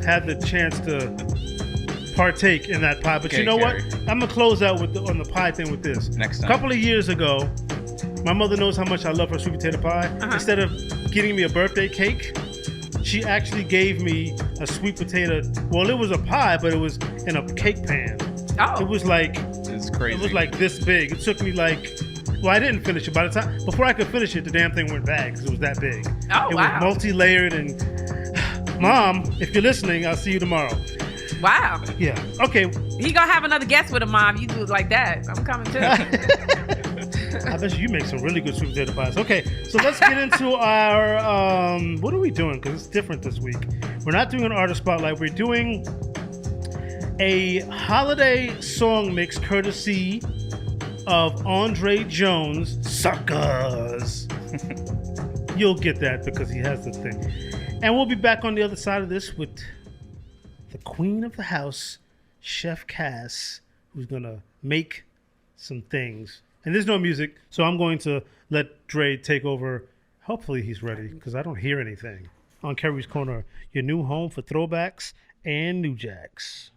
had the chance to partake in that pie. But Okay, you know Keri. what? I'm gonna close out on the pie thing with this. Next A time. couple of years ago, my mother knows how much I love her sweet potato pie. Instead of getting me a birthday cake, she actually gave me a sweet potato. Well, it was a pie, but it was in a cake pan. Oh. It was like It's crazy. it was like this big. It took me like. Well, I didn't finish it. Before I could finish it, the damn thing went bad because it was that big. Oh, it wow. was multi-layered and. Mom, if you're listening, I'll see you tomorrow. Wow. Yeah. Okay. He gonna have another guest with a mom. You do it like that. I'm coming too. I bet you make some really good sweet potato pies. Okay, so let's get into our, what are we doing? Because it's different this week. We're not doing an artist spotlight. We're doing a holiday song mix courtesy of Andre Jones, Suckers. You'll get that because he has the thing. And we'll be back on the other side of this with the queen of the house, Chef Cass, who's going to make some things. And there's no music, so I'm going to let Dre take over. Hopefully he's ready, because I don't hear anything. On Keri's Corner, your new home for throwbacks and new jacks.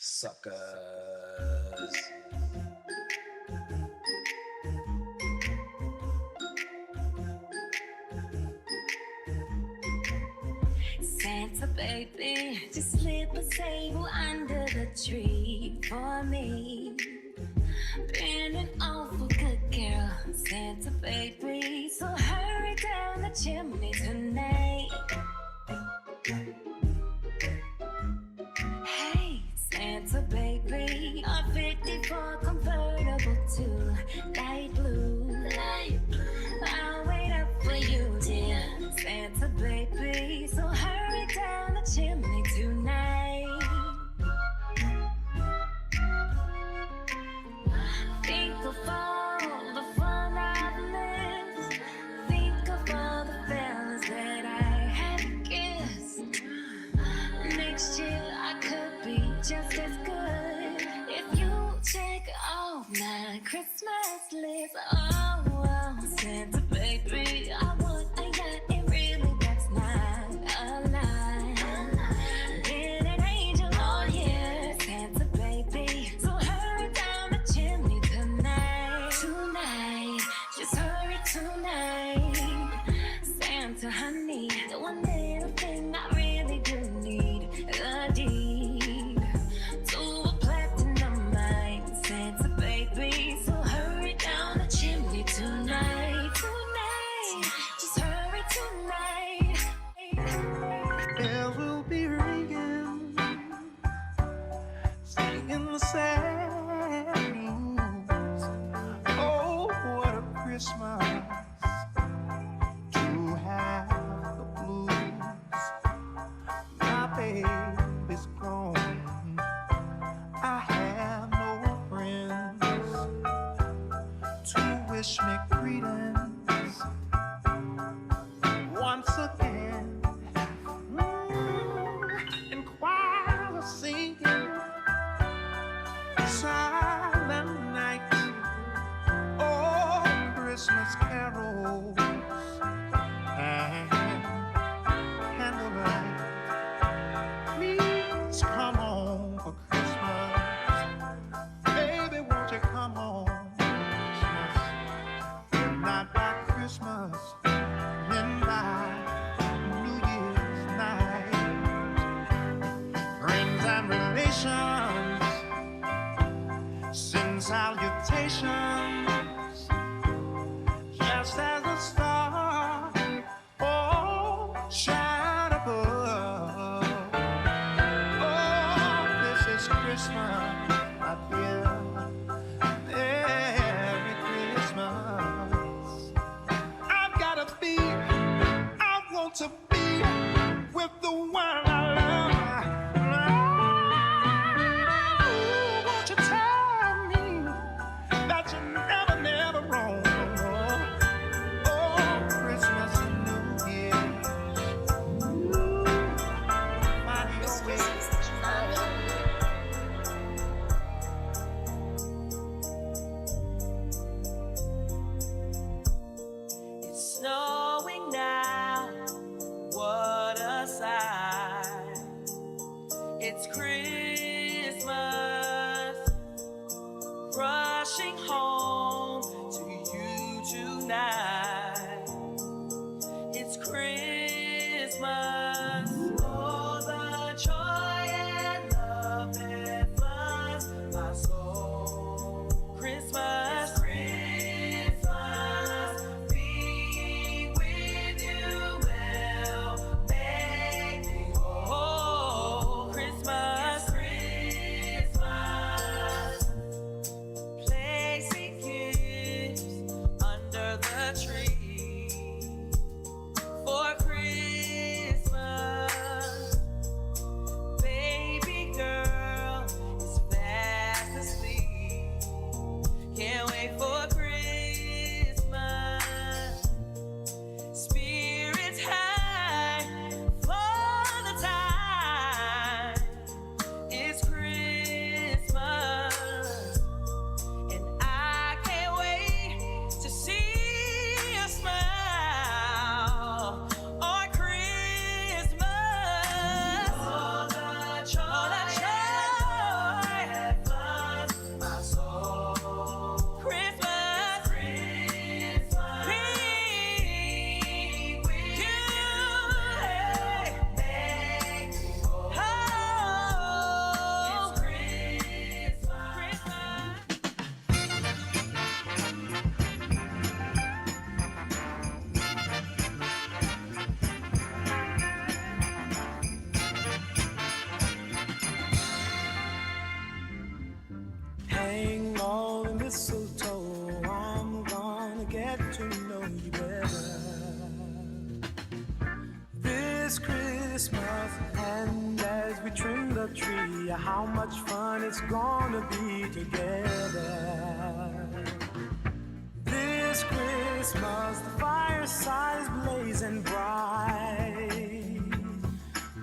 Suckers. Santa baby, just slip a table under the tree for me. Been an awful good girl, Santa baby, so hurry down the chimney tonight. Hey, Santa baby, a 54 convertible to light blue. I'll wait up for you, dear Santa baby, so hurry down the chimney tonight. Think of all the fun I've lived. Think of all the fellas that I have kissed. Next year I could be just as good if you check off my Christmas list. Oh, Santa baby, I want a yacht. It really, that's not a lie. Been an angel all year, Santa baby, so hurry down the chimney tonight. Tonight, just hurry tonight. Santa honey, the one little thing I really do need, a deed to a platinum mine. Santa baby, so hurry down the chimney tonight. Tonight, just hurry tonight. Bells will be ringing, singing the sad news. Oh, what a Christmas to have the blues. My baby's gone, I have no friends to wish me greetings once again. And choirs are singing silent night. Oh, Christmas carols and candlelight. Please come on for Christmas. Baby, won't you come on for Christmas? If not by Christmas, then by New Year's night. Friends and relations send salutations, just as the star, oh, shine above. Oh, this is Christmas, my dear. Merry Christmas. I've gotta be, I want to be with the one I love. Oh, won't you tell me that you're never, never wrong? Oh, Christmas and New Year. Ooh, find your way. It's snowing now This Christmas, and as we trim the tree, how much fun it's gonna be together. This Christmas, the fireside is blazing bright.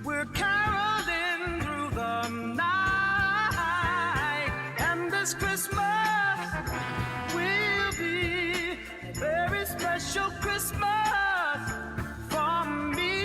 We're caroling through the night, and this Christmas will be a very special Christmas for me.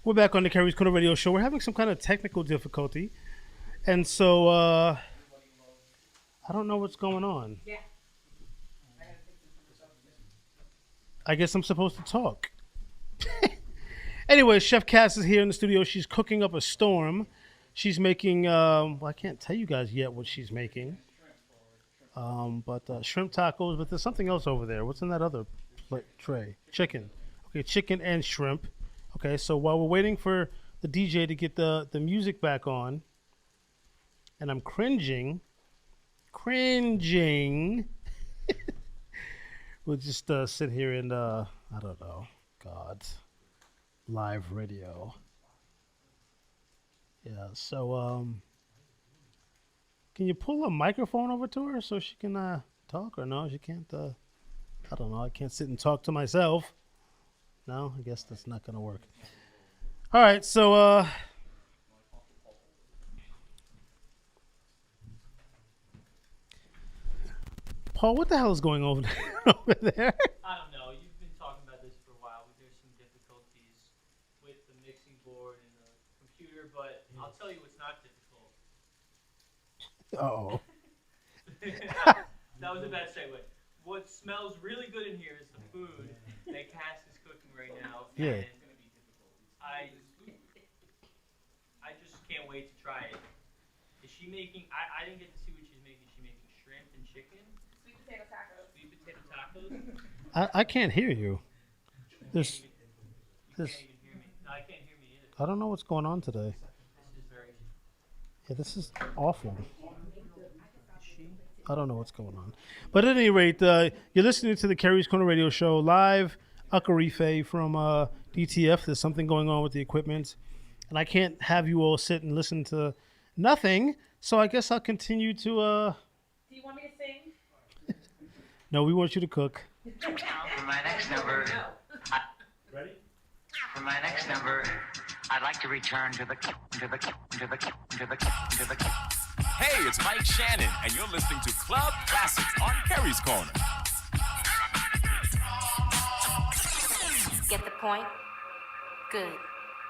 We're back on the Keri's Corner Radio Show. We're having some kind of technical difficulty. And so, I don't know what's going on. Yeah. I guess I'm supposed to talk. Anyway, Chef Cass is here in the studio. She's cooking up a storm. She's making, well, I can't tell you guys yet what she's making. But shrimp tacos, but there's something else over there. What's in that other tray? Chicken. Okay, chicken and shrimp. Okay, so while we're waiting for the DJ to get the music back on, and I'm cringing, we'll just sit here and, I don't know, God, live radio. Yeah, so, can you pull a microphone over to her so she can talk, or no, she can't, I don't know, I can't sit and talk to myself. No, I guess that's not going to work. All right, so Paul, what the hell is going on over there? I don't know. You've been talking about this for a while. There's some difficulties with the mixing board and the computer, but I'll tell you what's not difficult. Uh-oh. That was a bad segue. What smells really good in here is the food that Cass is cooking right now. Yeah. And I just can't wait to try it. Is she making? I didn't get to see what she's making. Is she making shrimp and chicken? Sweet potato tacos. Sweet potato tacos. I can't hear you. This. You can't even hear me. No, I can't hear me either. I don't know what's going on today. This is very. Yeah, this is awful. I don't know what's going on. But at any rate, you're listening to the Keri's Corner Radio Show live. Akarife from DTF. There's something going on with the equipment. And I can't have you all sit and listen to nothing. So I guess I'll continue to... Do you want me to sing? No, we want you to cook. For my next number... Ready? For my next number, I'd like to return to the... Hey, it's Mike Shannon, and you're listening to Club Classics on Keri's Corner. Get the point? Good.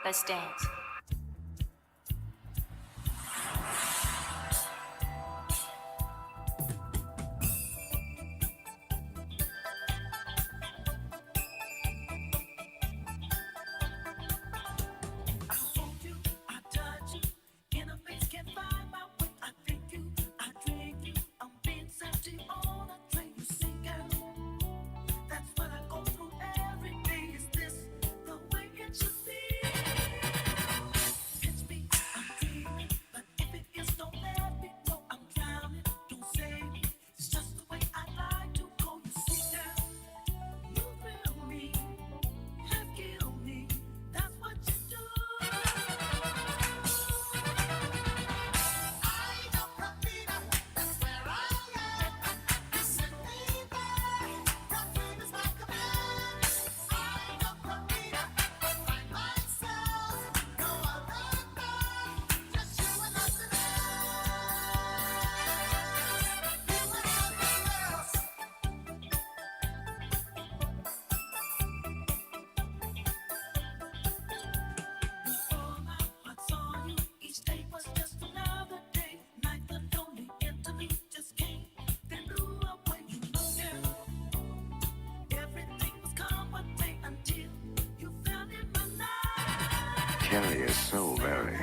Let's dance. Keri is so very...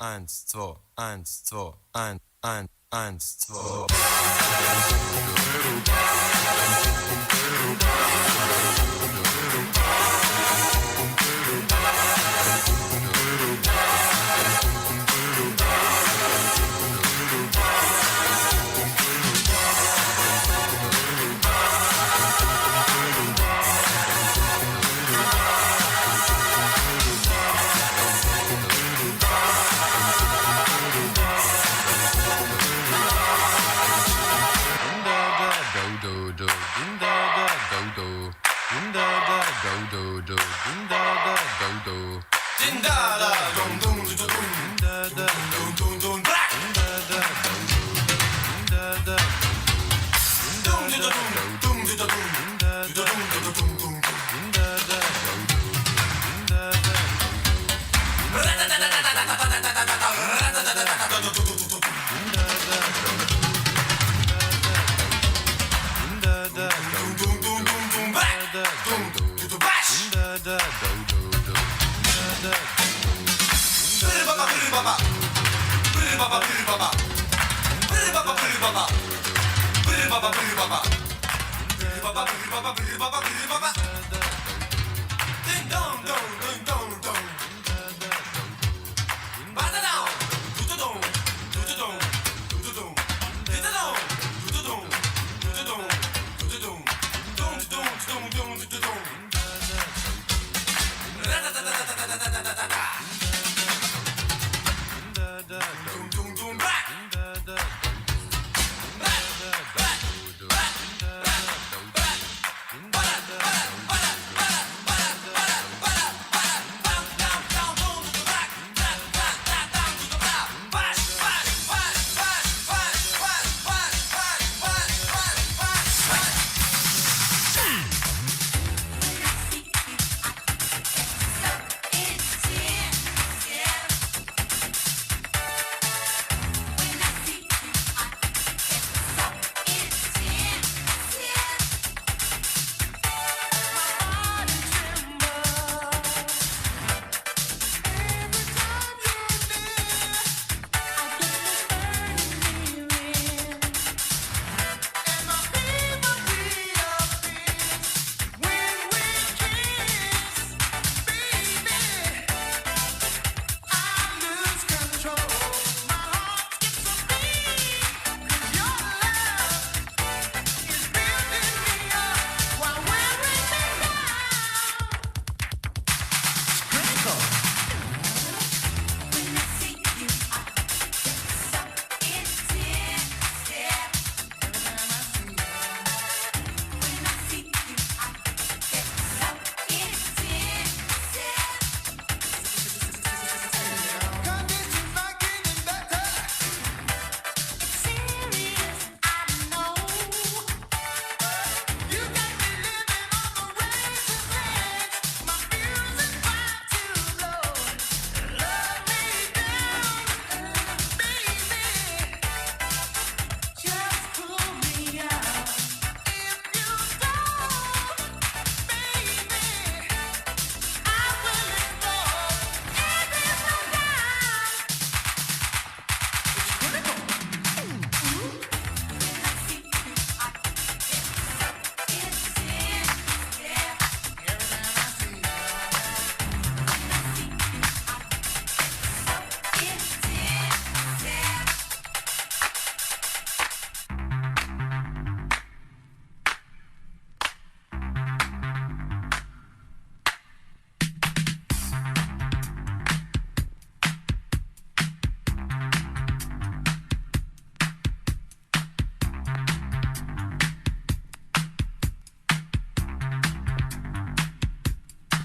Eins, zwei, eins, zwei, eins, zwei.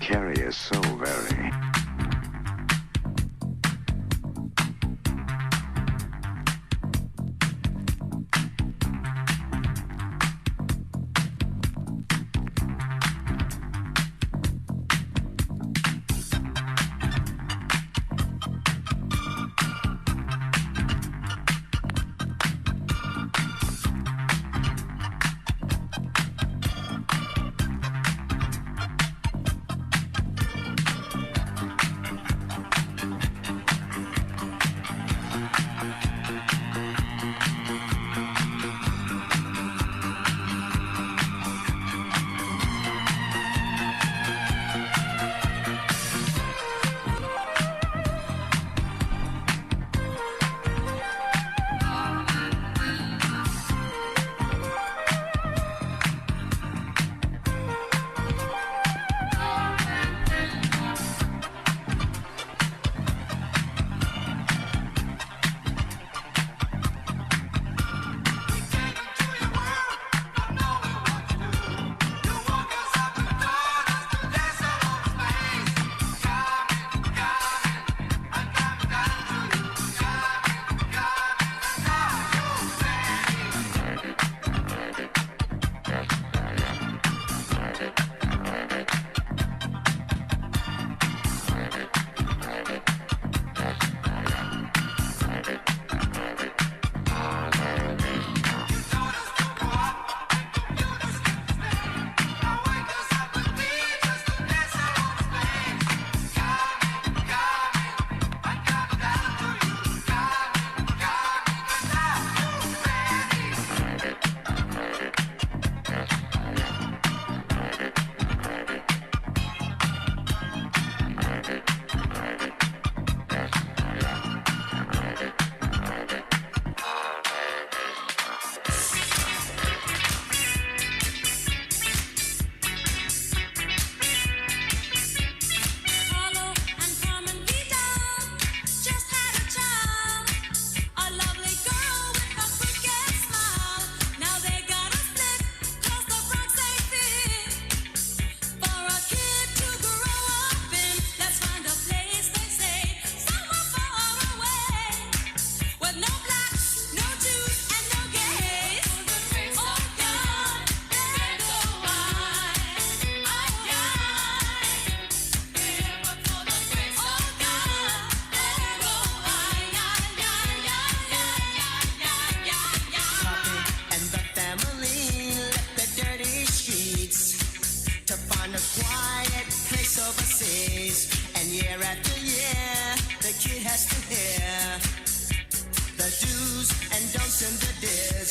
Keri is so very.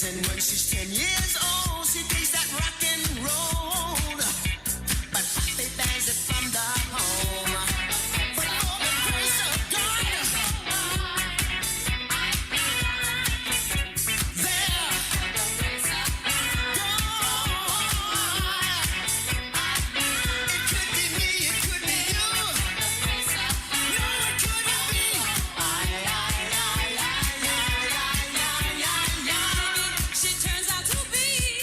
And when she's 10 years old, she thinks that rock and roll. But Poppy bangs it from the home. But for the grace of God, there, it could be me, it could be you. No, it couldn't be. She turns out to be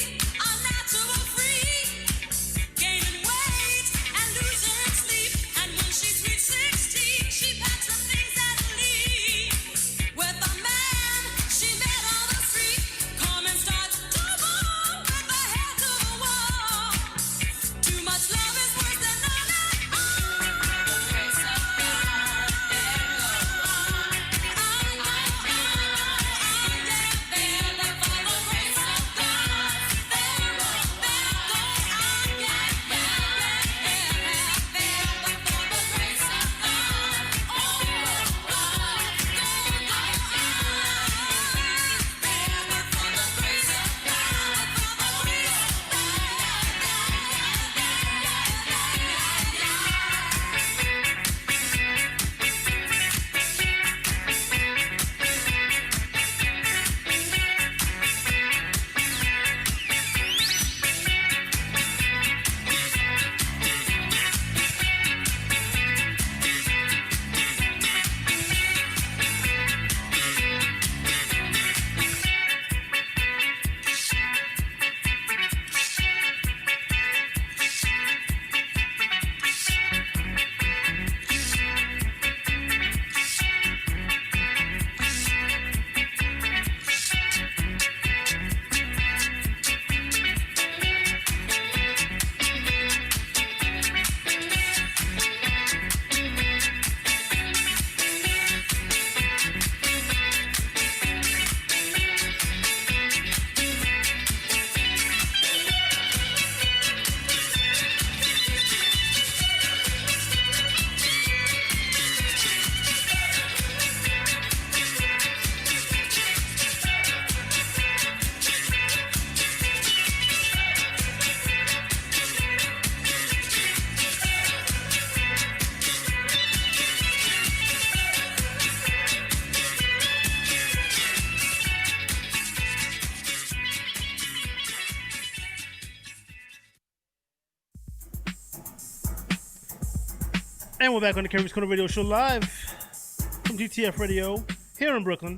And we're back on the Keri's Corner Radio Show live from DTF Radio here in Brooklyn.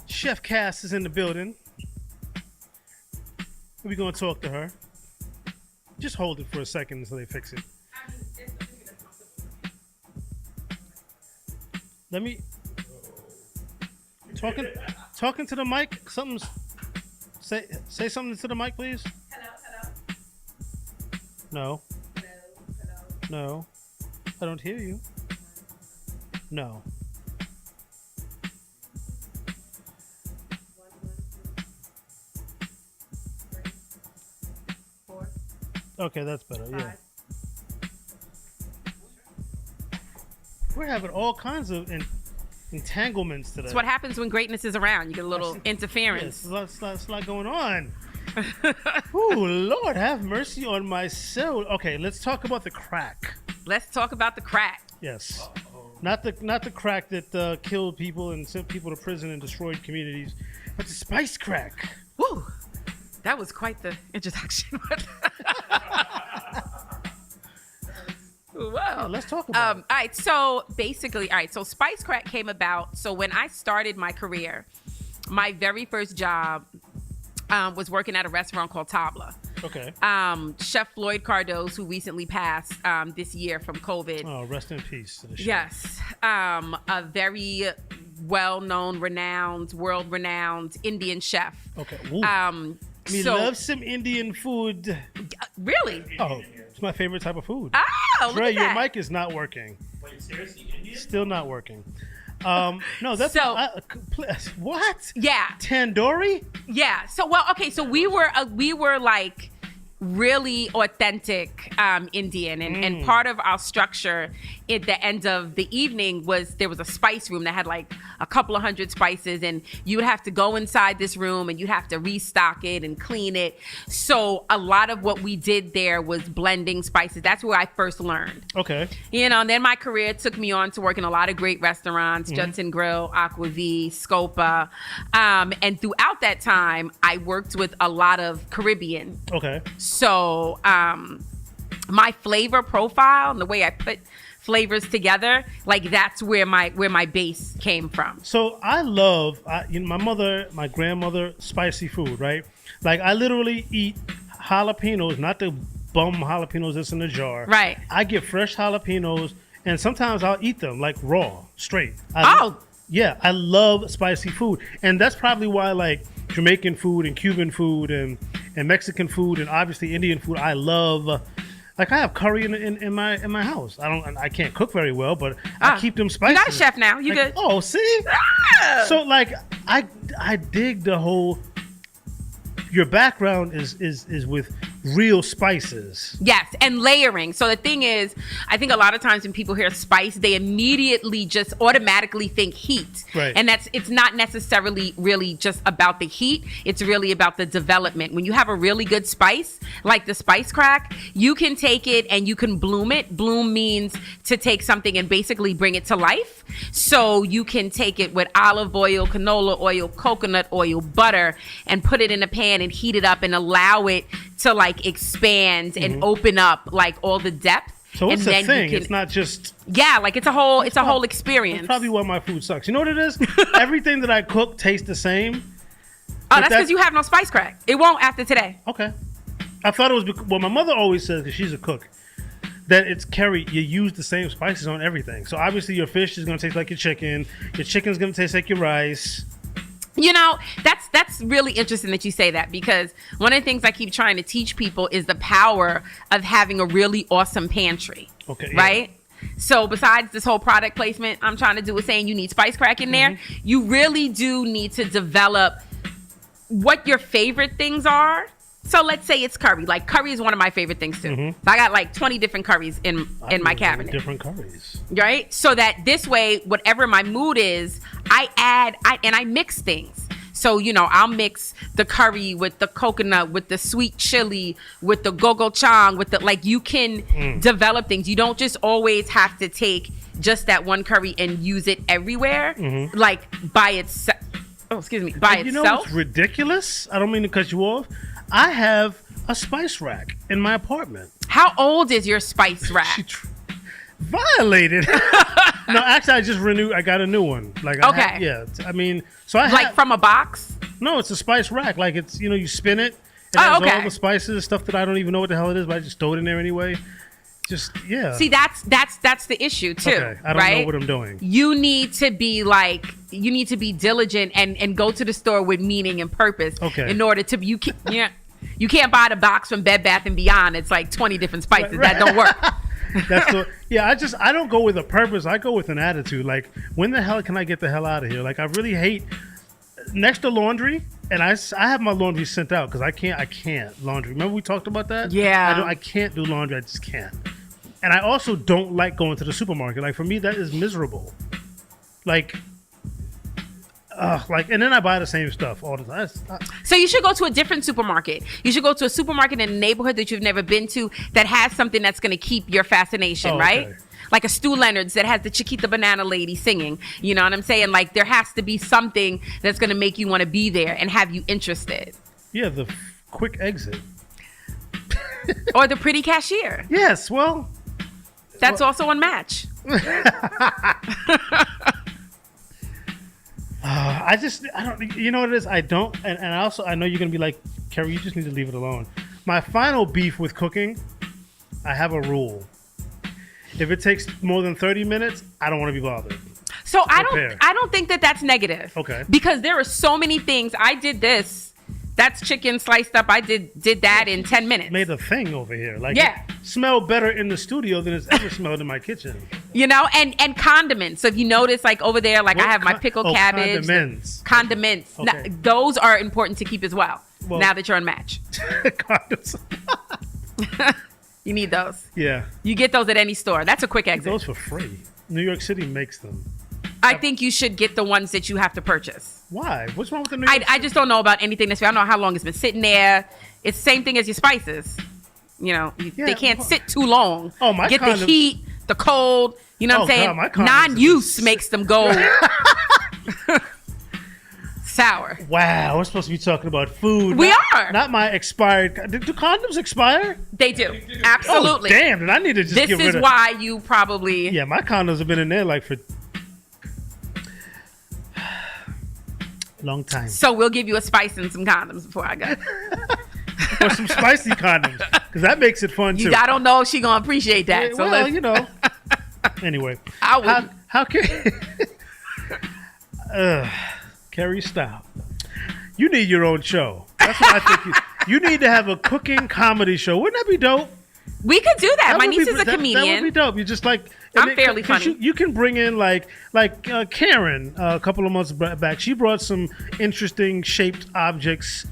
Chef Cass is in the building. We're going to talk to her. Just hold it for a second until they fix it. Let me... Talking to the mic. Something's... Say something to the mic, please. Hello. No. No. I don't hear you. No. Okay, that's better. Yeah. We're having all kinds of entanglements today. That's what happens when greatness is around. You get a little interference. Yes, there's a lot going on. Ooh, Lord, have mercy on my soul. Okay, let's talk about the crack. Let's talk about the crack. Yes. Not the crack that killed people and sent people to prison and destroyed communities, but the spice crack. Woo! That was quite the introduction. Wow. Yeah, let's talk about it. All right, so basically, so spice crack came about. So when I started my career, my very first job was working at a restaurant called Tabla. Okay. Chef Floyd Cardoz, who recently passed this year from COVID. Oh, rest in peace to the chef. Yes. A very well-known, world-renowned Indian chef. Okay. Ooh. We love some Indian food. Really? Oh, it's my favorite type of food. Oh, Dre, look at your that. mic is not working. Wait, seriously, Indian? Still not working. No, that's what? Yeah. Tandoori? Yeah. So we were like really authentic Indian, and part of our structure at the end of the evening was there was a spice room that had like a couple of hundred spices, and you would have to go inside this room and you'd have to restock it and clean it. So a lot of what we did there was blending spices. That's where I first learned. Okay. And then my career took me on to work in a lot of great restaurants, Judson Grill, Aqua V, Scopa. And throughout that time, I worked with a lot of Caribbean. Okay. So my flavor profile and the way I put flavors together, like that's where my base came from. So I love, my grandmother, spicy food, right? Like I literally eat jalapenos, not the bum jalapenos that's in the jar. Right. I get fresh jalapenos, and sometimes I'll eat them like raw, straight. Yeah, I love spicy food, and that's probably why like Jamaican food and Cuban food and Mexican food and obviously Indian food I love. Like I have curry in my house. I can't cook very well, but I keep them spicy. You got a chef now. You like, good? Oh, see? So like I dig the whole. Your background is with real spices. Yes, and layering. So the thing is, I think a lot of times when people hear spice, they immediately just automatically think heat. Right. And it's not necessarily really just about the heat. It's really about the development. When you have a really good spice, like the spice crack, you can take it and you can bloom it. Bloom means to take something and basically bring it to life. So you can take it with olive oil, canola oil, coconut oil, butter, and put it in a pan and heat it up and allow it to like expand and open up like all the depth. So it's and a thing. It's not just like it's a whole experience. That's probably why my food sucks. You know what it is? Everything that I cook tastes the same. Oh, that's because you have no spice crack. It won't after today. Okay. I thought it was because, well, my mother always says, because she's a cook, that it's Keri, you use the same spices on everything. So obviously your fish is going to taste like your chicken. Your chicken's going to taste like your rice. You know, that's really interesting that you say that, because one of the things I keep trying to teach people is the power of having a really awesome pantry. Okay. Right? Yeah. So besides this whole product placement I'm trying to do with saying you need spice crack in there, you really do need to develop what your favorite things are. So let's say it's curry. Like curry is one of my favorite things too. I got like 20 different curries in my cabinet. Different curries. Right? So that this way, whatever my mood is, I mix things. So, you know, I'll mix the curry with the coconut, with the sweet chili, with the gogochang, with the, like, you can develop things. You don't just always have to take just that one curry and use it everywhere, like by itself. Oh, excuse me, by itself. You know what's ridiculous? I don't mean to cut you off. I have a spice rack in my apartment. How old is your spice rack? Violated. No, actually, I just renewed. I got a new one. Like, Okay. I mean, so I Like from a box? No, it's a spice rack. Like it's you spin it. It has okay. all the spices, stuff that I don't even know what the hell it is, but I just throw it in there anyway. Just See, that's the issue too. Okay, I don't right? know what I'm doing. You need to be diligent and go to the store with meaning and purpose. Okay. In order to you can't buy the box from Bed Bath and Beyond. It's like 20 different spices that don't work. I don't go with a purpose. I go with an attitude. Like, when the hell can I get the hell out of here? Like, I really hate next to laundry, and I have my laundry sent out because I can't laundry. Remember we talked about that? Yeah. I can't do laundry. I just can't. And I also don't like going to the supermarket. Like, for me, that is miserable. And then I buy the same stuff all the time. So you should go to a different supermarket. You should go to a supermarket in a neighborhood that you've never been to that has something that's going to keep your fascination, right? Like a Stu Leonard's that has the Chiquita Banana Lady singing. You know what I'm saying? Like, there has to be something that's going to make you want to be there and have you interested. Yeah, the quick exit. Or the pretty cashier. Yes, well. That's also on Match. I don't, you know what it is? I don't, and I know you're going to be like, Keri, you just need to leave it alone. My final beef with cooking, I have a rule. If it takes more than 30 minutes, I don't want to be bothered. So I don't think that that's negative. Okay. Because there are so many things. I did this. That's chicken sliced up. I did that in 10 minutes. Made a thing over here. Like, yeah. It smelled better in the studio than it's ever smelled in my kitchen. You know, and condiments. So if you notice, like over there, like I have my pickled cabbage. Condiments. Okay. Now, those are important to keep as well. Now that you're on Match. Condoms. You need those. Yeah. You get those at any store. That's a quick exit. Those for free. New York City makes them. I think you should get the ones that you have to purchase. Why? What's wrong with the New York I just don't know about anything that's. I don't know how long it's been sitting there. It's the same thing as your spices. You know, they can't sit too long. Oh, my Get condoms. the heat, the cold. You know what I'm saying? God, Non-use makes them go sour. Wow, we're supposed to be talking about food. We are. Not my expired. Do condoms expire? They do. Absolutely. Oh, damn, then I need to just get rid of. This is why you probably. Yeah, my condoms have been in there like for a long time. So we'll give you a spice and some condoms before I go. Or some spicy condoms, because that makes it fun too. I don't know if she gonna appreciate that. Yeah, so well, you know. Anyway, how can Keri, stop. You need your own show. That's what I think. You need to have a cooking comedy show. Wouldn't that be dope? We could do that. My niece is a comedian. That would be dope. You just like. I'm fairly funny. You can bring in like Karen a couple of months back. She brought some interesting shaped objects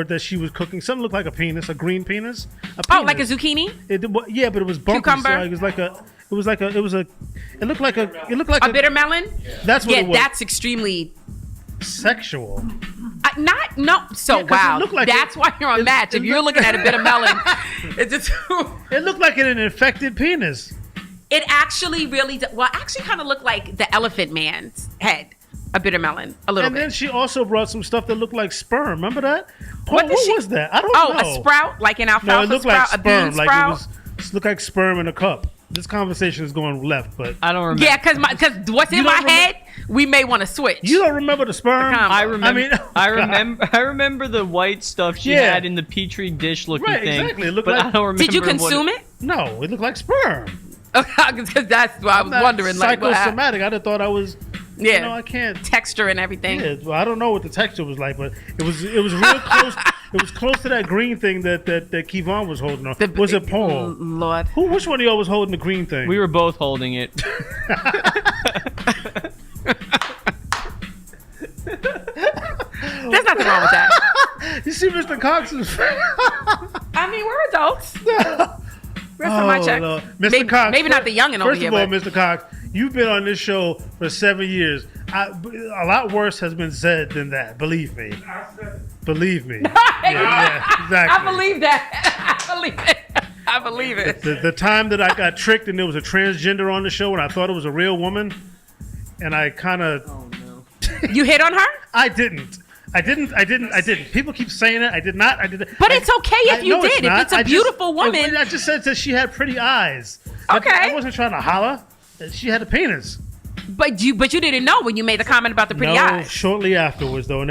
that she was cooking. Something looked like a penis, a green penis. Oh, like a zucchini? Yeah, but it was bumpy. Cucumber? So it looked like a bitter melon. That's what it was. That's extremely sexual. Wow. That's why you're on Match. If you're looking at a bitter melon, it looked like an infected penis. It actually really actually kind of looked like the Elephant Man's head. A bitter melon, a little bit. And then she also brought some stuff that looked like sperm. Remember that? What was that? I don't know. Oh, a sprout, like an alfalfa no, it looked sprout, like sperm. a bean sprout. It looked like sperm in a cup. This conversation is going left, but I don't remember. Yeah, because what's in my head, we may want to switch. You don't remember the sperm? I remember the white stuff she had in the petri dish looking thing. Exactly. It looked but like, I don't remember. Did you consume it? No, it looked like sperm. Because that's what I was wondering. Psychosomatic. I'd have thought I was. Yeah, you know, I can't texture and everything. Yeah, well, I don't know what the texture was like, but it was real close. It was close to that green thing that Kevon was holding on. Was it Paul? Lord, which one of y'all was holding the green thing? We were both holding it. There's nothing wrong with that. You see, Mr. Cox's face. I mean, we're adults. Rest of my check. Lord. Mr. Cox, maybe not the youngin' over here. First of all, Mr. Cox, you've been on this show for 7 years. A lot worse has been said than that. Believe me. Believe me. Yeah, exactly. I believe that. I believe it. I believe it. The time that I got tricked and there was a transgender on the show and I thought it was a real woman, and I kind of. Oh no. You hit on her? I didn't. I didn't. People keep saying it. I did not. I did. But it's okay if you did. If it's a beautiful woman. I just said that she had pretty eyes. Okay. I wasn't trying to holler. She had a penis. But you didn't know when you made the comment about the pretty eyes. Shortly afterwards, though, and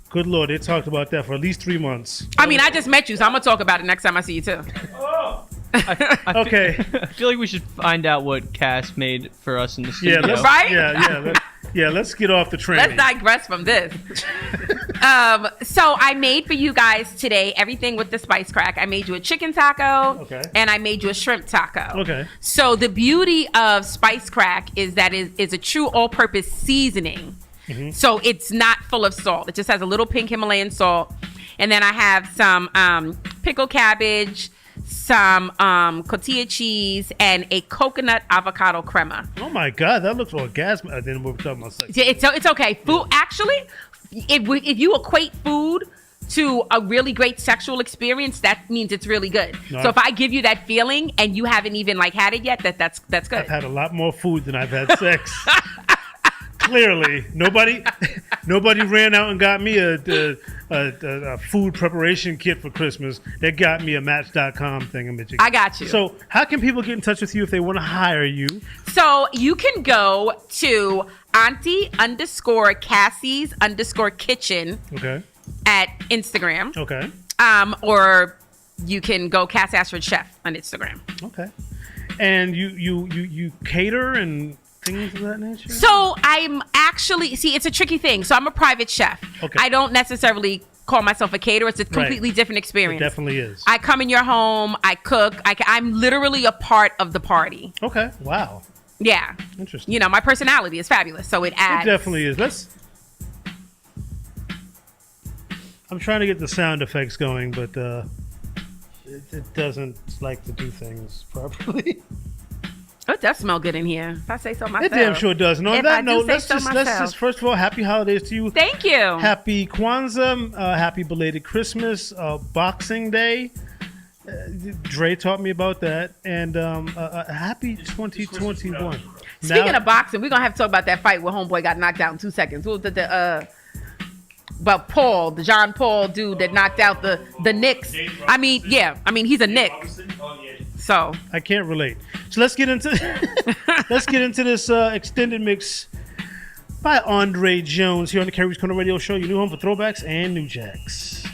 good Lord, they talked about that for at least 3 months. I mean, I just met you, so I'm gonna talk about it next time I see you too. Okay. I feel like we should find out what Cass made for us in the studio. Right? Let's get off the train. Let's digress from this. So I made for you guys today everything with the spice crack. I made you a chicken taco. Okay. And I made you a shrimp taco. Okay. So the beauty of spice crack is that it's a true all-purpose seasoning. Mm-hmm. So it's not full of salt. It just has a little pink Himalayan salt. And then I have some pickled cabbage, some cotija cheese, and a coconut avocado crema. Oh my God, that looks orgasmic. I didn't we're talking about sex. It's okay. Food actually, if you equate food to a really great sexual experience, that means it's really good. No, so if I give you that feeling and you haven't even had it yet, that's good. I've had a lot more food than I've had sex. Clearly, nobody ran out and got me a food preparation kit for Christmas. They got me a Match.com thing. I got you. So, how can people get in touch with you if they want to hire you? So you can go to Auntie_Cassie's_kitchen. Okay. At Instagram. Okay. Or you can go Cass Ashford Chef on Instagram. Okay. And you cater and things of that nature? So I'm actually, it's a tricky thing. So I'm a private chef. Okay. I don't necessarily call myself a caterer. It's a completely different experience. It definitely is. I come in your home. I cook. I'm literally a part of the party. Okay. Wow. Yeah. Interesting. My personality is fabulous. So it adds. It definitely is. I'm trying to get the sound effects going, but it doesn't like to do things properly. It does smell good in here. If I say so myself. It damn sure does. No, on that note, let's just myself. first of all, happy holidays to you. Thank you. Happy Kwanzaa, happy belated Christmas, Boxing Day. Dre taught me about that, and happy 2021. Speaking of boxing, we're gonna have to talk about that fight where homeboy got knocked out in 2 seconds. What was about Paul, the John Paul dude that knocked out the Knicks? He's a Knick. So I can't relate. So let's get into this extended mix by Andre Jones here on the Keri's Corner Radio Show. Your new home for throwbacks and new jacks.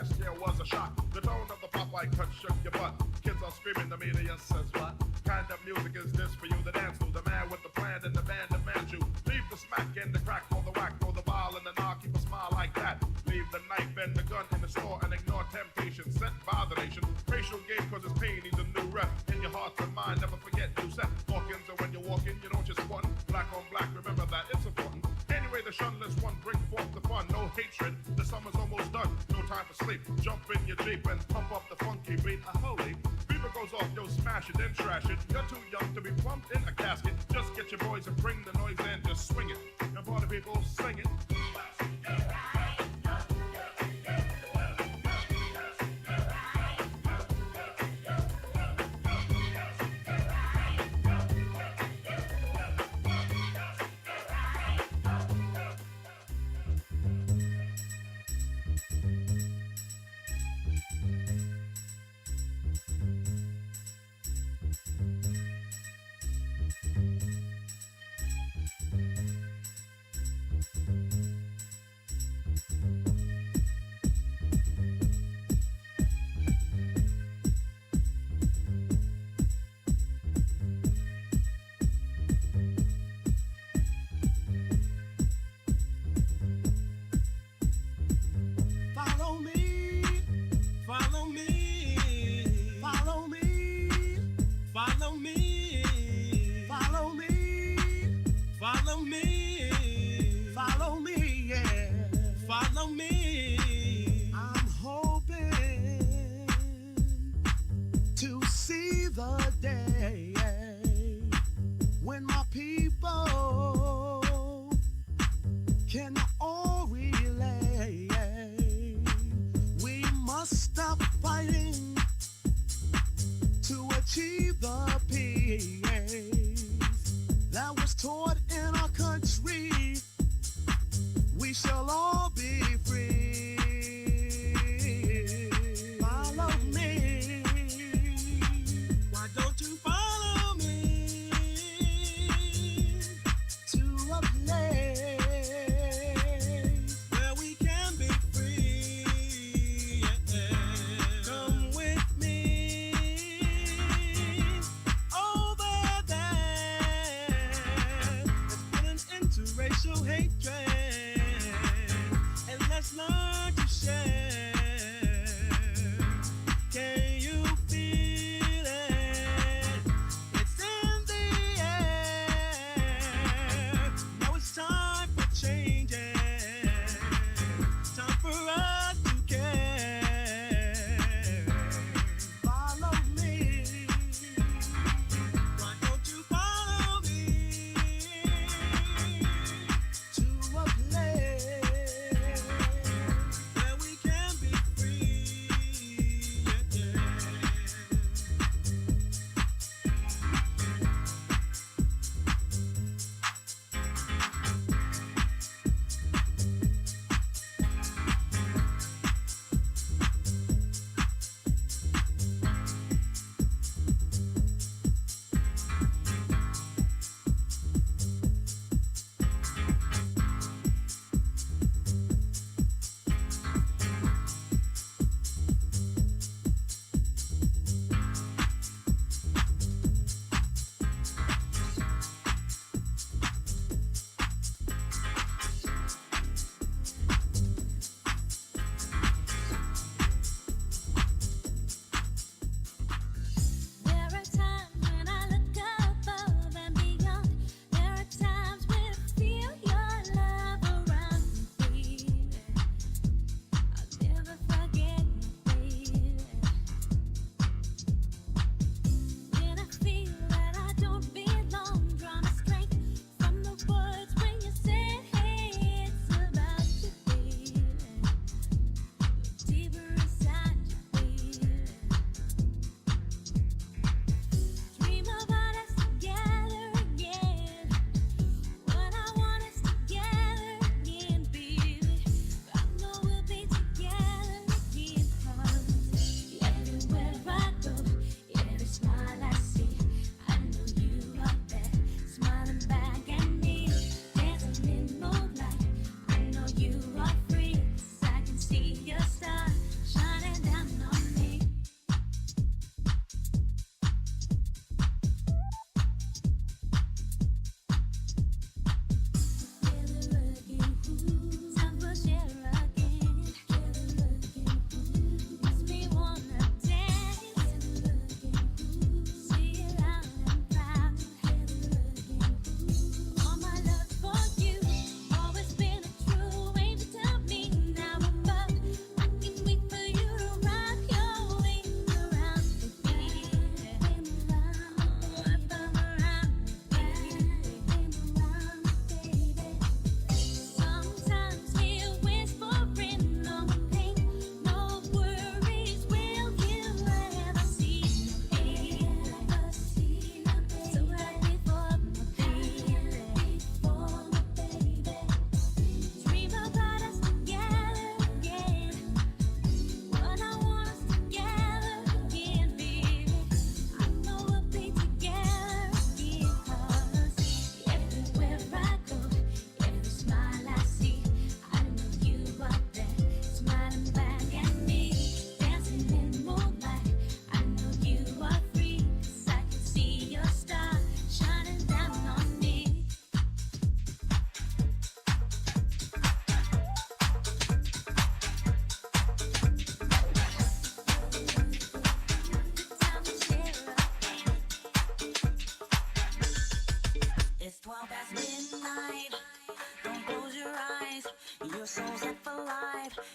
last year was a shock. The tone of the Popeye cut shook your butt. Kids are screaming, the media says what? Kind of music is this for you? The dance to the man with the plan and the band demands you. Leave the smack and the crack for the whack, throw the ball and the knock, keep a smile like that. Leave the knife and the gun in the store and ignore temptation sent by the nation. Racial game cause it's pain needs a new rep. In your heart and mind, never forget you set. Walk-ins and when you walk in, you don't just one. Black on black, remember that it's important. Anyway, the shunless one bring forth the fun. No hatred, the summer's almost done. No time for sleep. Jump in your Jeep and pump up the funky beat. Holy, beaver goes off, yo, smash it, then trash it. You're too young to be plumped in a casket. Just get your boys and bring the noise and just swing it. And party people sing it.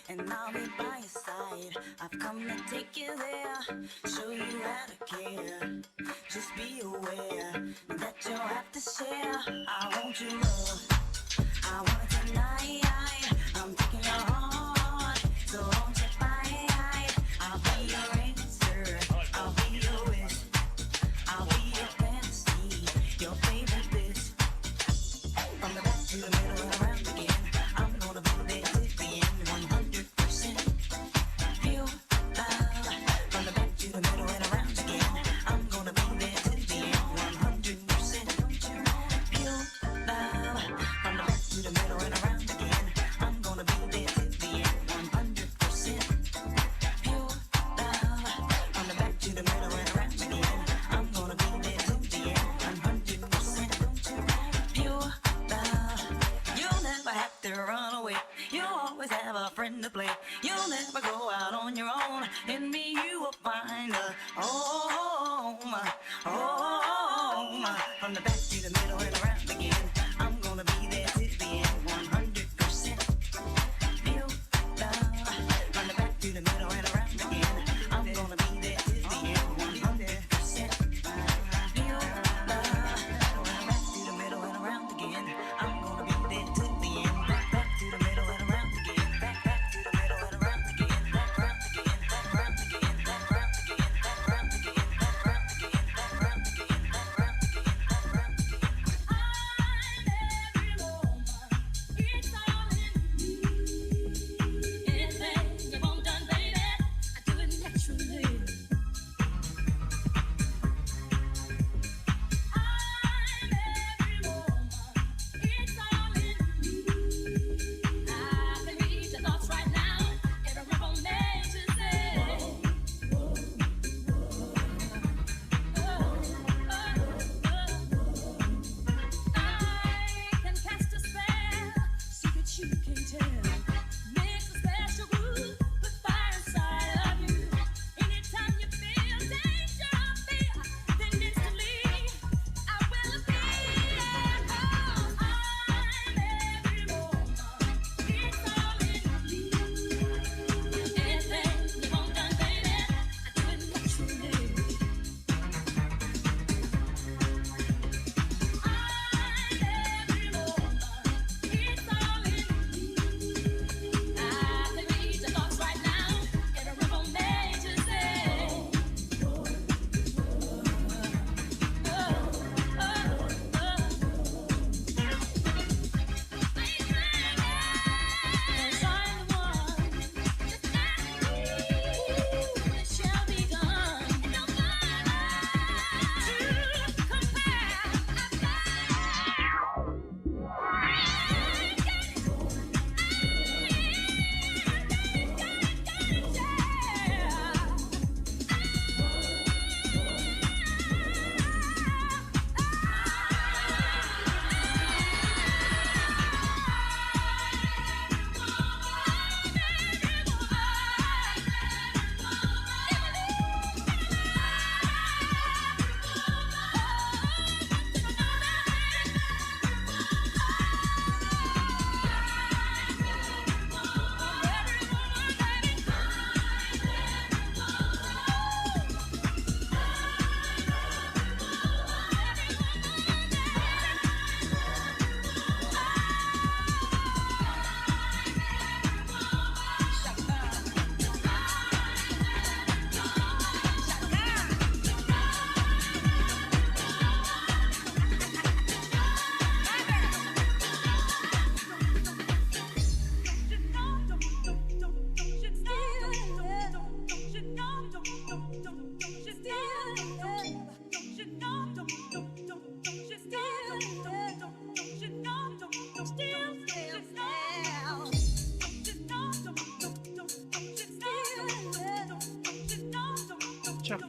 and I'll be by your side. I've come to take you there, show you how to care. Just be aware that you'll have to share. I want your love, I want it tonight. I'm taking your heart, so won't you fight? I'll be your answer, I'll be your wish, I'll be your fantasy, your favorite bitch. From the back to the middle and around again, I'm gonna be there to the end, 100% pure love. From the back to the middle and around again, I'm gonna be there to the end, 100% pure love. From the back to the middle and around again, I'm gonna be there to the end, 100% pure love. From the back to the middle and around again, I'm gonna be there to the end, 100% pure love. You'll never have to run away. You'll always have a friend to play. You'll never go out on your own. In me you will find a home, home. From the back to the middle and around again, I'm gonna be there to the end, 100% pure love. From the back to the middle and around again, I'm gonna be there to the end, 100% pure love. From the back to the middle and around again, I'm gonna be there to the end. Back to the middle and around again. Back to the middle and around again. Back round again. Back round again. Back round again. Back round again. Back round again. Back round again. Back round again. Back round again.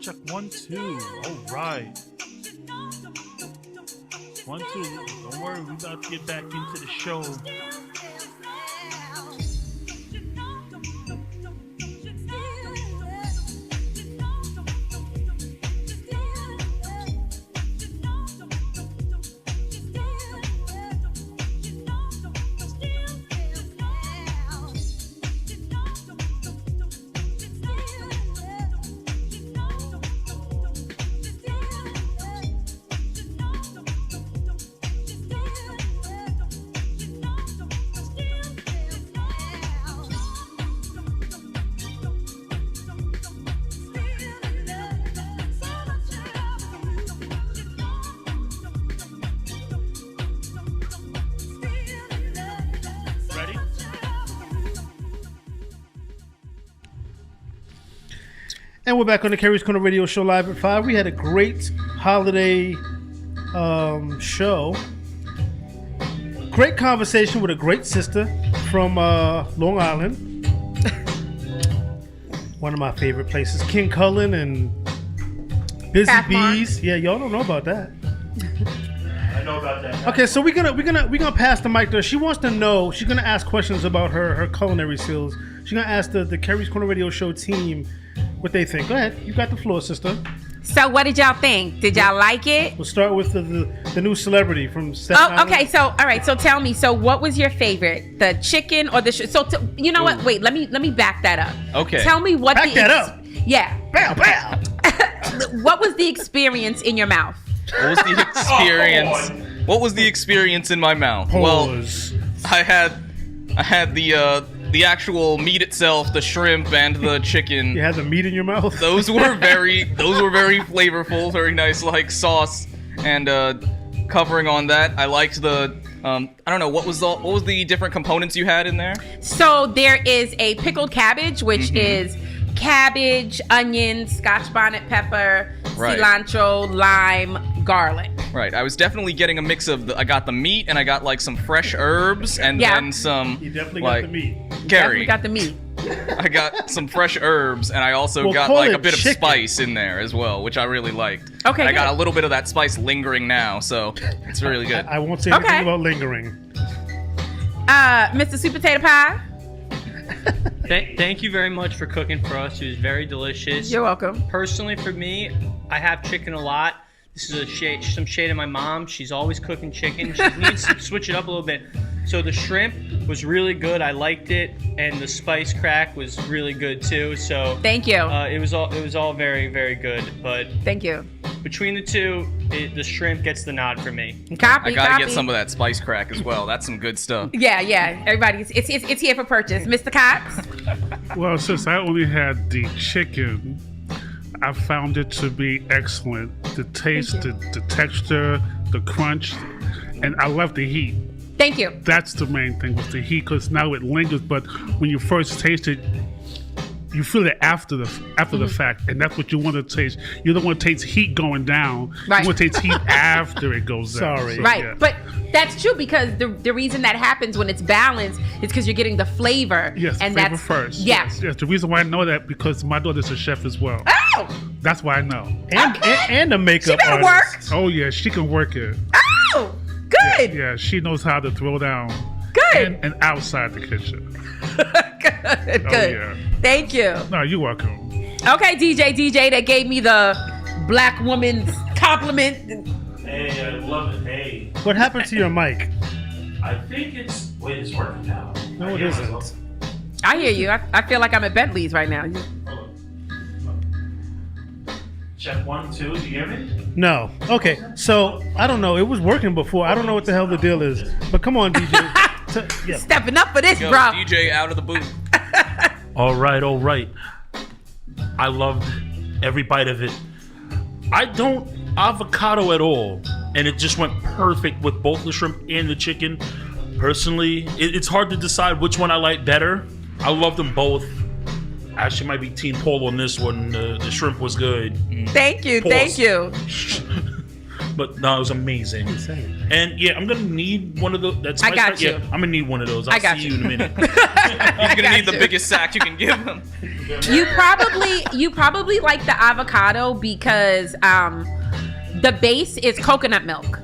Check, 1, 2. All right. 1, 2. Don't worry, we about to get back into the show. And we're back on the Keri's Corner Radio Show live at 5. We had a great holiday show. Great conversation with a great sister from Long Island. One of my favorite places. King Cullen and Busy Bees. Yeah, y'all don't know about that. I know about that. Okay, so we're gonna pass the mic to her. She wants to know. She's gonna ask questions about her culinary skills. She's gonna ask the Keri's Corner Radio Show team what they think. Go ahead, you got the floor, sister. So what did y'all think? Did y'all like it? We'll start with the new celebrity from Staten Island. Okay. So all right. So tell me. So what was your favorite? The chicken or the? You know what? Wait. Let me back that up. Okay. Tell me what. Back that up. Yeah. Bow, bow. What was the experience in your mouth? What was the experience? What was the experience in my mouth? Pause. Well, I had the actual meat itself, the shrimp and the chicken. You had the meat in your mouth? Those were very flavorful, very nice like sauce. And covering on that, I liked the I don't know, what was the different components you had in there? So there is a pickled cabbage, which is cabbage, onion, Scotch bonnet pepper, Right. cilantro, lime, garlic. Right, I was definitely getting a mix of I got the meat and I got like some fresh herbs and then some. You definitely like, got the meat. Keri, Definitely got the meat. I got some fresh herbs and I also got call like it a bit chicken. of spice in there as well, which I really liked. Okay, And I got good. a little bit of that spice lingering now, so it's really good. I won't say anything Okay. about lingering. Mr. Sweet Potato Pie. Thank you very much for cooking for us. It was very delicious. You're welcome. Personally, for me, I have chicken a lot. This is some shade of my mom. She's always cooking chicken. She needs to switch it up a little bit. So the shrimp was really good. I liked it, and the spice crack was really good too. So Thank you. it was all very, very good. But Thank you. between the two, the shrimp gets the nod for me. Copy. I gotta copy. get some of that spice crack as well. That's some good stuff. Yeah. Everybody's it's here for purchase. Mr. Cox. Well, since I only had the chicken, I found it to be excellent. The taste, the texture, the crunch, and I love the heat. Thank you. That's the main thing with the heat, because now it lingers. But when you first taste it, you feel it after the fact, and that's what you want to taste. You don't want to taste heat going down. Right. You want to taste heat after it goes down. Sorry. So, Right, yeah. but that's true because the reason that happens when it's balanced is because you're getting the flavor. Yes, and flavor that's first. Yeah. Yes. The reason why I know that because my daughter's a chef as well. Oh, That's why I know. And a makeup she better artist. Oh yeah, she can work it. oh, good, Yeah, she knows how to throw down. good, And outside the kitchen. good, Oh good. yeah. Thank you. No, you're welcome. Okay, DJ, that gave me the black woman's compliment. Hey, I love it. Hey, What happened to your mic? I think it's working now. No, I it hear isn't. myself. I hear you. I feel like I'm at Bentley's right now. Hold on. Check 1, 2. Do you hear me? No. Okay, so I don't know. It was working before. I don't know what the hell the deal is. But come on, DJ. Yeah. Stepping up for this, Go, bro. DJ out of the booth. All right. I loved every bite of it. I don't avocado at all, and it just went perfect with both the shrimp and the chicken. Personally, it's hard to decide which one I like better. I love them both. Actually, might be Team Pole on this one. The shrimp was good. Thank you, Pause. thank you. But no, it was amazing. And yeah, I'm gonna need one of those. That's I got you. Yeah, I'm gonna need one of those. I got see you. you in a minute. He's gonna need the you. biggest sack you can give him. You probably like the avocado because the base is coconut milk.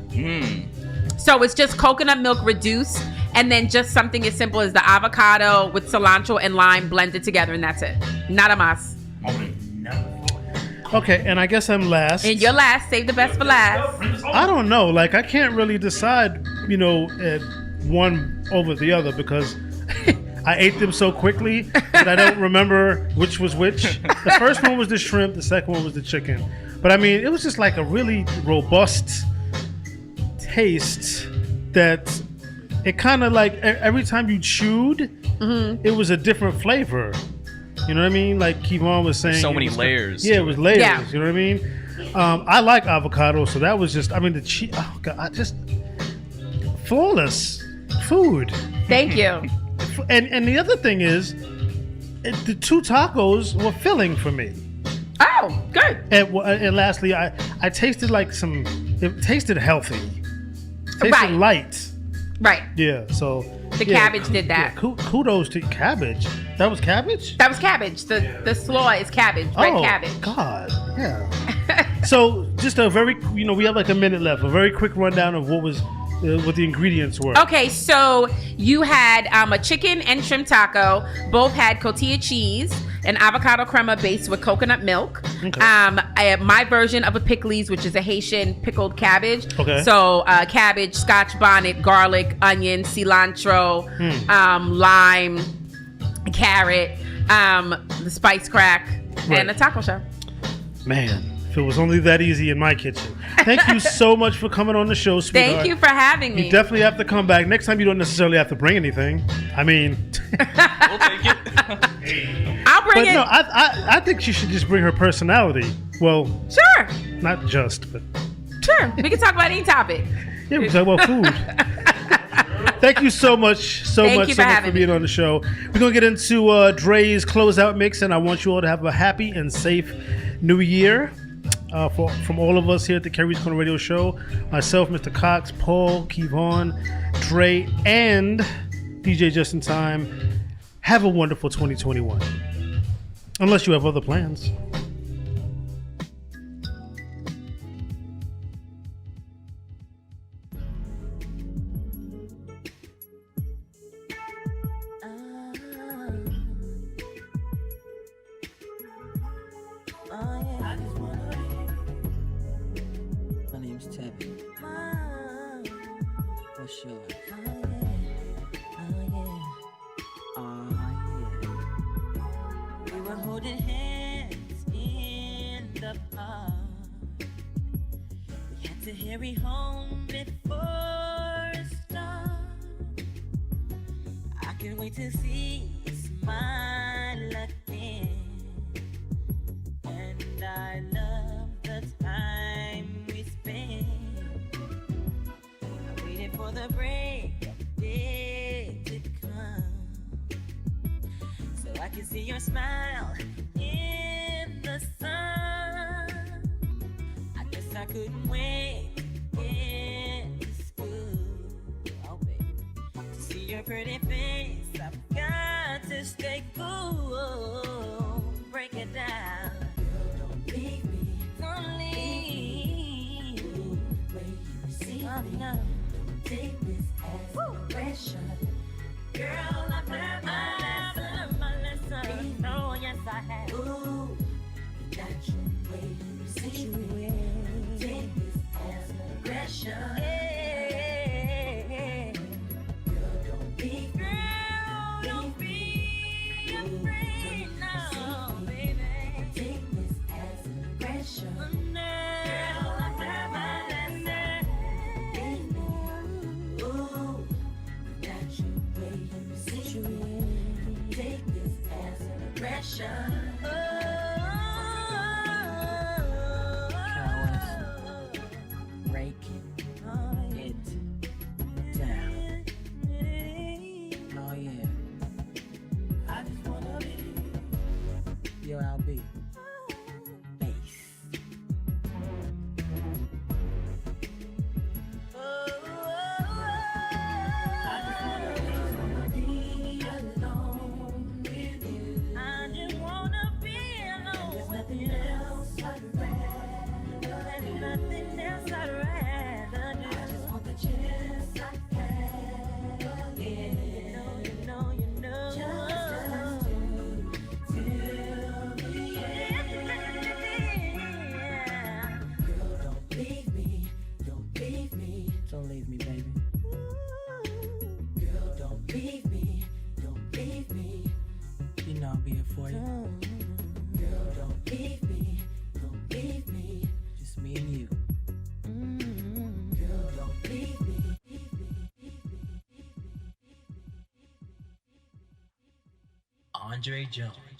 So it's just coconut milk reduced, and then just something as simple as the avocado with cilantro and lime blended together, and that's it. Nada más. Okay, and I guess I'm last. And you're last. Save the best for last. I don't know. Like, I can't really decide, one over the other because I ate them so quickly that I don't remember which was which. The first one was the shrimp. The second one was the chicken. But I mean, it was just like a really robust taste that it kind of like every time you chewed, it was a different flavor. You know what I mean? Like Kevon was saying. So many it was- layers. Yeah, it was layers. Yeah. You know what I mean? I like avocado, so that was just, I mean, the cheese, oh God, just flawless food. Thank you. And the other thing is, the two tacos were filling for me. Oh, good. And lastly, I tasted like some. It tasted healthy. Tasted light. Right. Yeah. So the cabbage did that. Yeah, kudos to cabbage. That was cabbage. That was cabbage. The slaw is cabbage. Red cabbage. God. Yeah. So just a very, we have like a minute left. A very quick rundown of what the ingredients were. Okay, so you had a chicken and shrimp taco. Both had cotija cheese and avocado crema based with coconut milk. Okay. My version of a pickles, which is a Haitian pickled cabbage. Okay. So cabbage, scotch bonnet, garlic, onion, cilantro, lime, carrot, the spice crack, and a taco shell. Man, if it was only that easy in my kitchen. Thank you so much for coming on the show, sweetheart. Thank you for having me. You definitely have to come back. Next time you don't necessarily have to bring anything. I mean... We'll take it. I'll bring it. No, I think she should just bring her personality. Well... Sure. Not just, but... Sure. We can talk about any topic. Yeah, we can talk about food. Thank you so much so much for being on the show. We're going to get into Dre's closeout mix, and I want you all to have a happy and safe New Year. From all of us here at the Keri's Corner Radio Show, myself, Mr. Cox, Paul, Kevon, Dre, and DJ Just in Time, have a wonderful 2021. Unless you have other plans. What's yours? We were holding hands in the park. We had to hurry home before it starts. I can't wait to see you smile again. And I love the time we spent. For the break of day to come, so I can see your smile in the sun. I guess I couldn't wait to get to school, oh baby, to see your pretty face. I've got to stay cool. Break it down. Girl, don't leave me. Don't leave. Where you see me. Take this as aggression. Girl, I've learned my lesson. Oh, yes, I have. Ooh, got you where you see me. Take this as aggression. Yeah. Girl, don't be afraid now, baby. Take this as aggression. Girl, I've learned my lesson. Take this as an aggression. Breaking it down. Oh yeah. I just wanna be your LB. Don't leave me, baby. Girl, don't leave me. Don't leave me. You know I'll be here for you. Girl, don't leave me. Don't leave me. Just me and you. Girl, don't leave me. Andre Jones.